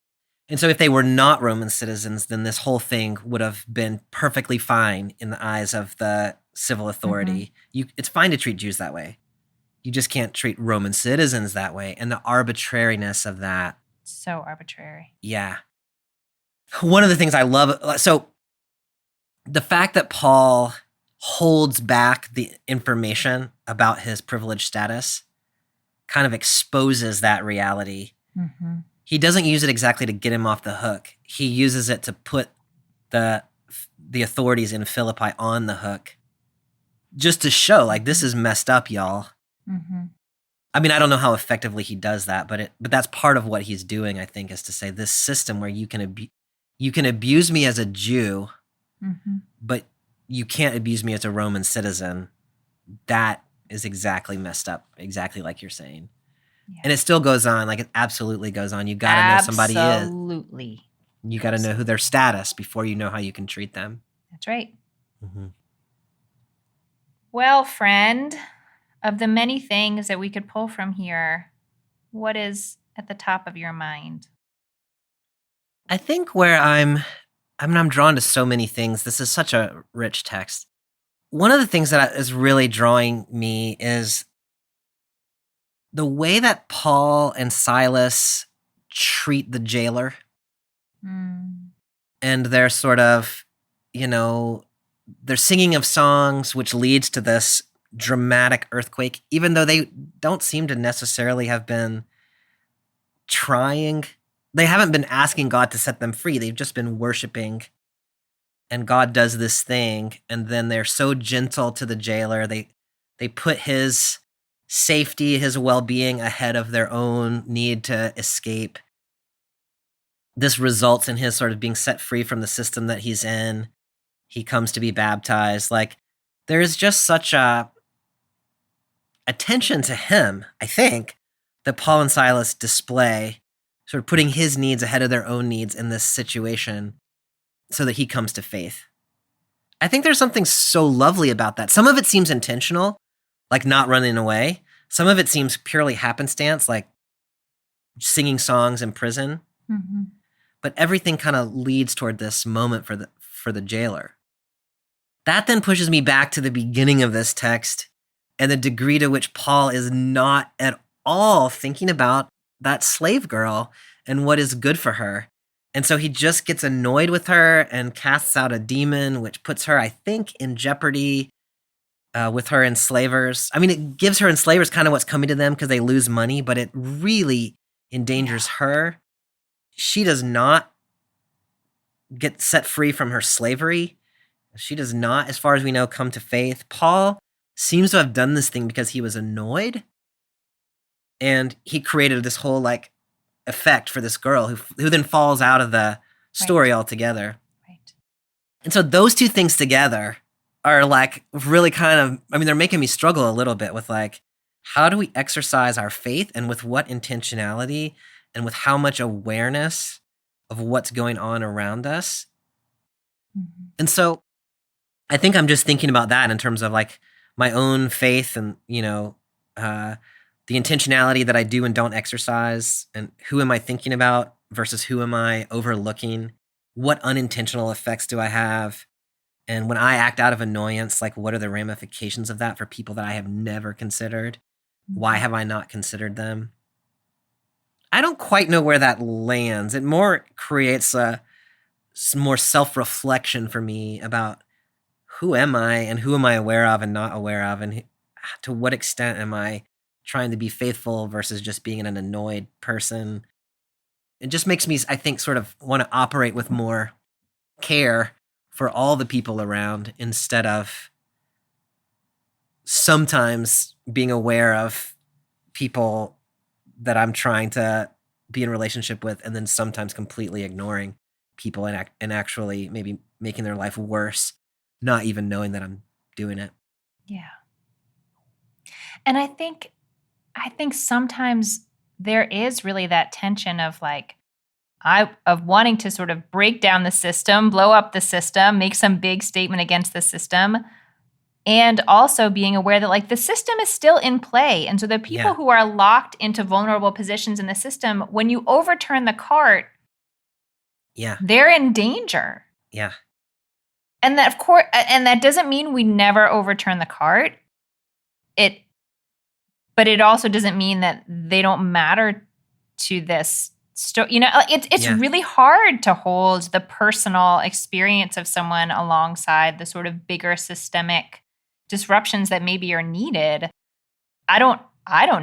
And so if they were not Roman citizens, then this whole thing would have been perfectly fine in the eyes of the civil authority. It's fine to treat Jews that way. You just can't treat Roman citizens that way. And the arbitrariness of that. So arbitrary. Yeah. One of the things I love, so the fact that Paul holds back the information about his privileged status kind of exposes that reality. Mm-hmm. He doesn't use it exactly to get him off the hook. He uses it to put the authorities in Philippi on the hook, just to show, like, this is messed up, y'all. Mm-hmm. I don't know how effectively he does that, but that's part of what he's doing, I think, is to say this system where you can abuse me as a Jew, but you can't abuse me as a Roman citizen. That is exactly messed up, exactly like you're saying. Yeah. And it still goes on, like it absolutely goes on. You got to know somebody is. Absolutely. You got to know who their status before you know how you can treat them. That's right. Mm-hmm. Well, friend, of the many things that we could pull from here, what is at the top of your mind? I think where I'm drawn to so many things. This is such a rich text. One of the things that is really drawing me is the way that Paul and Silas treat the jailer. And they're sort of, they're singing of songs, which leads to this dramatic earthquake, even though they don't seem to necessarily have been trying. They haven't been asking God to set them free. They've just been worshiping. And God does this thing, and then they're so gentle to the jailer. They put his safety, his well-being ahead of their own need to escape. This results in his sort of being set free from the system that he's in. He comes to be baptized. Like, there is just such a attention to him, I think, that Paul and Silas display, sort of putting his needs ahead of their own needs in this situation so that he comes to faith. I think there's something so lovely about that. Some of it seems intentional, like not running away. Some of it seems purely happenstance, like singing songs in prison. Mm-hmm. But everything kind of leads toward this moment for the jailer. That then pushes me back to the beginning of this text and the degree to which Paul is not at all thinking about that slave girl and what is good for her. And so he just gets annoyed with her and casts out a demon, which puts her, I think, in jeopardy with her enslavers. It gives her enslavers kind of what's coming to them because they lose money, but it really endangers her. She does not get set free from her slavery. She does not, as far as we know, come to faith. Paul seems to have done this thing because he was annoyed. And he created this whole effect for this girl who then falls out of the story altogether. Right. And so those two things together are really kind of, they're making me struggle a little bit with how do we exercise our faith and with what intentionality and with how much awareness of what's going on around us. Mm-hmm. And so I think I'm just thinking about that in terms of my own faith and, the intentionality that I do and don't exercise, and who am I thinking about versus who am I overlooking. what unintentional effects do I have? And when I act out of annoyance, like what are the ramifications of that for people that I have never considered? Why have I not considered them? I don't quite know where that lands. It more creates more self-reflection for me about who am I and who am I aware of and not aware of, and to what extent am I trying to be faithful versus just being an annoyed person. It just makes me, I think, sort of want to operate with more care for all the people around instead of sometimes being aware of people that I'm trying to be in relationship with, and then sometimes completely ignoring people and actually maybe making their life worse, not even knowing that I'm doing it. Yeah. And I think sometimes there is really that tension of like, of wanting to sort of break down the system, blow up the system, make some big statement against the system, and also being aware that like the system is still in play. And so the people who are locked into vulnerable positions in the system, when you overturn the cart, they're in danger. Yeah. And that, of course, and that doesn't mean we never overturn the cart. But it also doesn't mean that they don't matter to this story. You know, it's really hard to hold the personal experience of someone alongside the sort of bigger systemic disruptions that maybe are needed. I don't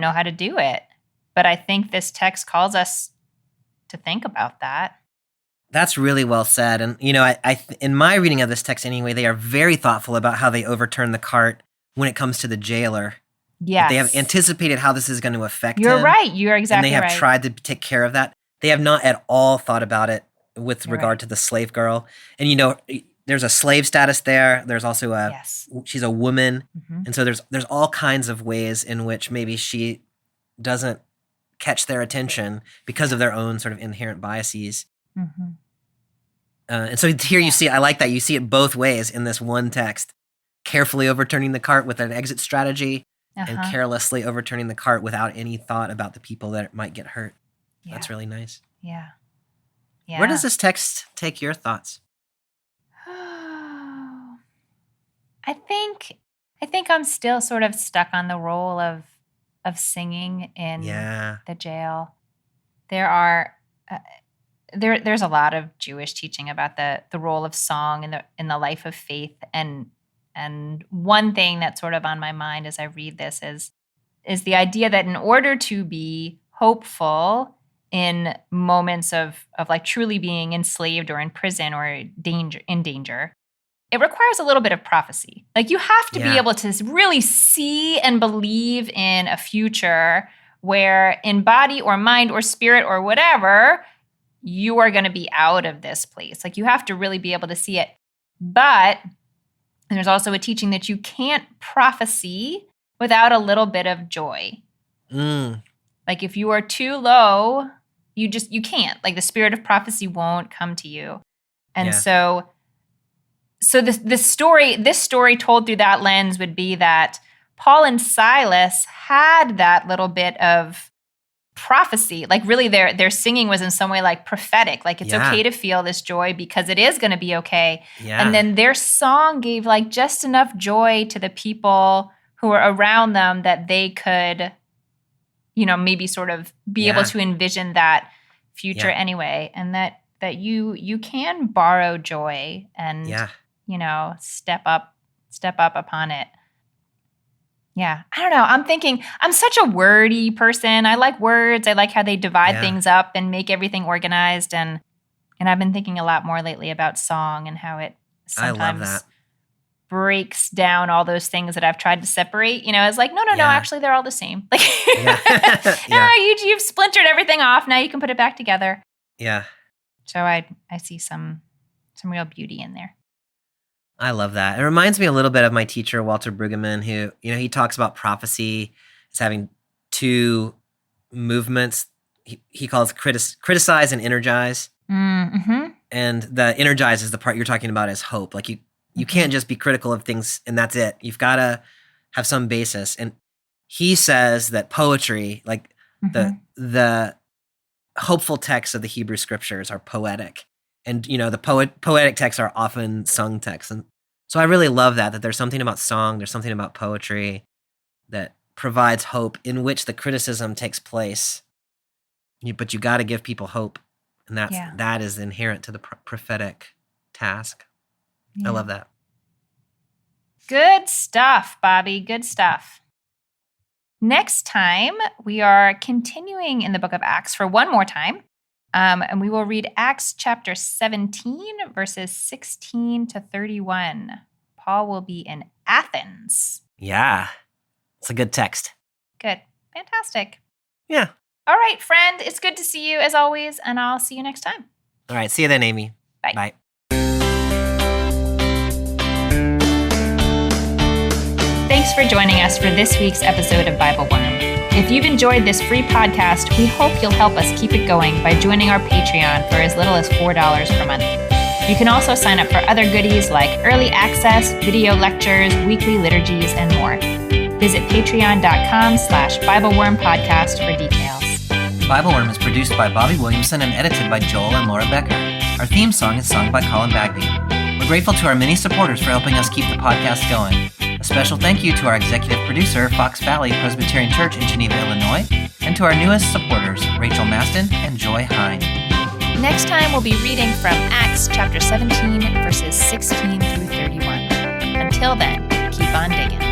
know how to do it, but I think this text calls us to think about that. That's really well said. And, you know, I in my reading of this text anyway, they are very thoughtful about how they overturn the cart when it comes to the jailer. Yes. They have anticipated how this is going to affect him. You're right. You're exactly right. And they have tried to take care of that. They have not at all thought about it with regard to the slave girl. And, you know, there's a slave status there. There's also she's a woman. Mm-hmm. And so there's all kinds of ways in which maybe she doesn't catch their attention because of their own sort of inherent biases. Mm-hmm. And so here you see, I like that. You see it both ways in this one text, carefully overturning the cart with an exit strategy and carelessly overturning the cart without any thought about the people that might get hurt. Yeah. That's really nice. Yeah. Where does this text take your thoughts? I think I'm still sort of stuck on the role of singing in the jail. There are there's a lot of Jewish teaching about the role of song in the life of faith, and one thing that's sort of on my mind as I read this is the idea that in order to be hopeful in moments of like truly being enslaved or in prison or in danger, it requires a little bit of prophecy. Like you have to be able to really see and believe in a future where in body or mind or spirit or whatever, you are going to be out of this place. Like you have to really be able to see it. But there's also a teaching that you can't prophecy without a little bit of joy. Like if you are too low, you can't. Like the spirit of prophecy won't come to you. And so this story told through that lens would be that Paul and Silas had that little bit of prophecy. Like really their singing was in some way like prophetic. Like it's okay to feel this joy because it is going to be okay. Yeah. And then their song gave like just enough joy to the people who were around them that they could, you know, maybe sort of be able to envision that future anyway. And that you can borrow joy and, you know, step up upon it. Yeah. I don't know. I'm thinking I'm such a wordy person. I like words. I like how they divide things up and make everything organized. And I've been thinking a lot more lately about song and how it sometimes breaks down all those things that I've tried to separate. You know, it's like, no, actually they're all the same. Like, you've splintered everything off. Now you can put it back together. Yeah. So I see some real beauty in there. I love that. It reminds me a little bit of my teacher, Walter Brueggemann, who, you know, he talks about prophecy as having two movements. He calls criticize and energize. Mm-hmm. And the energize is the part you're talking about as hope. Like you can't just be critical of things and that's it. You've got to have some basis. And he says that poetry, like the hopeful texts of the Hebrew scriptures are poetic. And, the poetic texts are often sung texts. And so I really love that there's something about song, there's something about poetry that provides hope in which the criticism takes place. But you got to give people hope. And that is inherent to the prophetic task. Yeah. I love that. Good stuff, Bobby. Good stuff. Next time, we are continuing in the book of Acts for one more time. And we will read Acts chapter 17, verses 16 to 31. Paul will be in Athens. Yeah. It's a good text. Good. Fantastic. Yeah. All right, friend. It's good to see you as always, and I'll see you next time. All right. See you then, Amy. Bye. Bye. Thanks for joining us for this week's episode of BibleWorm. If you've enjoyed this free podcast, we hope you'll help us keep it going by joining our Patreon for as little as $4 per month. You can also sign up for other goodies like early access, video lectures, weekly liturgies, and more. Visit patreon.com/BibleWorm podcast for details. BibleWorm is produced by Bobby Williamson and edited by Joel and Laura Becker. Our theme song is sung by Colin Bagby. We're grateful to our many supporters for helping us keep the podcast going. A special thank you to our executive producer, Fox Valley Presbyterian Church in Geneva, Illinois, and to our newest supporters, Rachel Maston and Joy Hine. Next time, we'll be reading from Acts chapter 17, verses 16 through 31. Until then, keep on digging.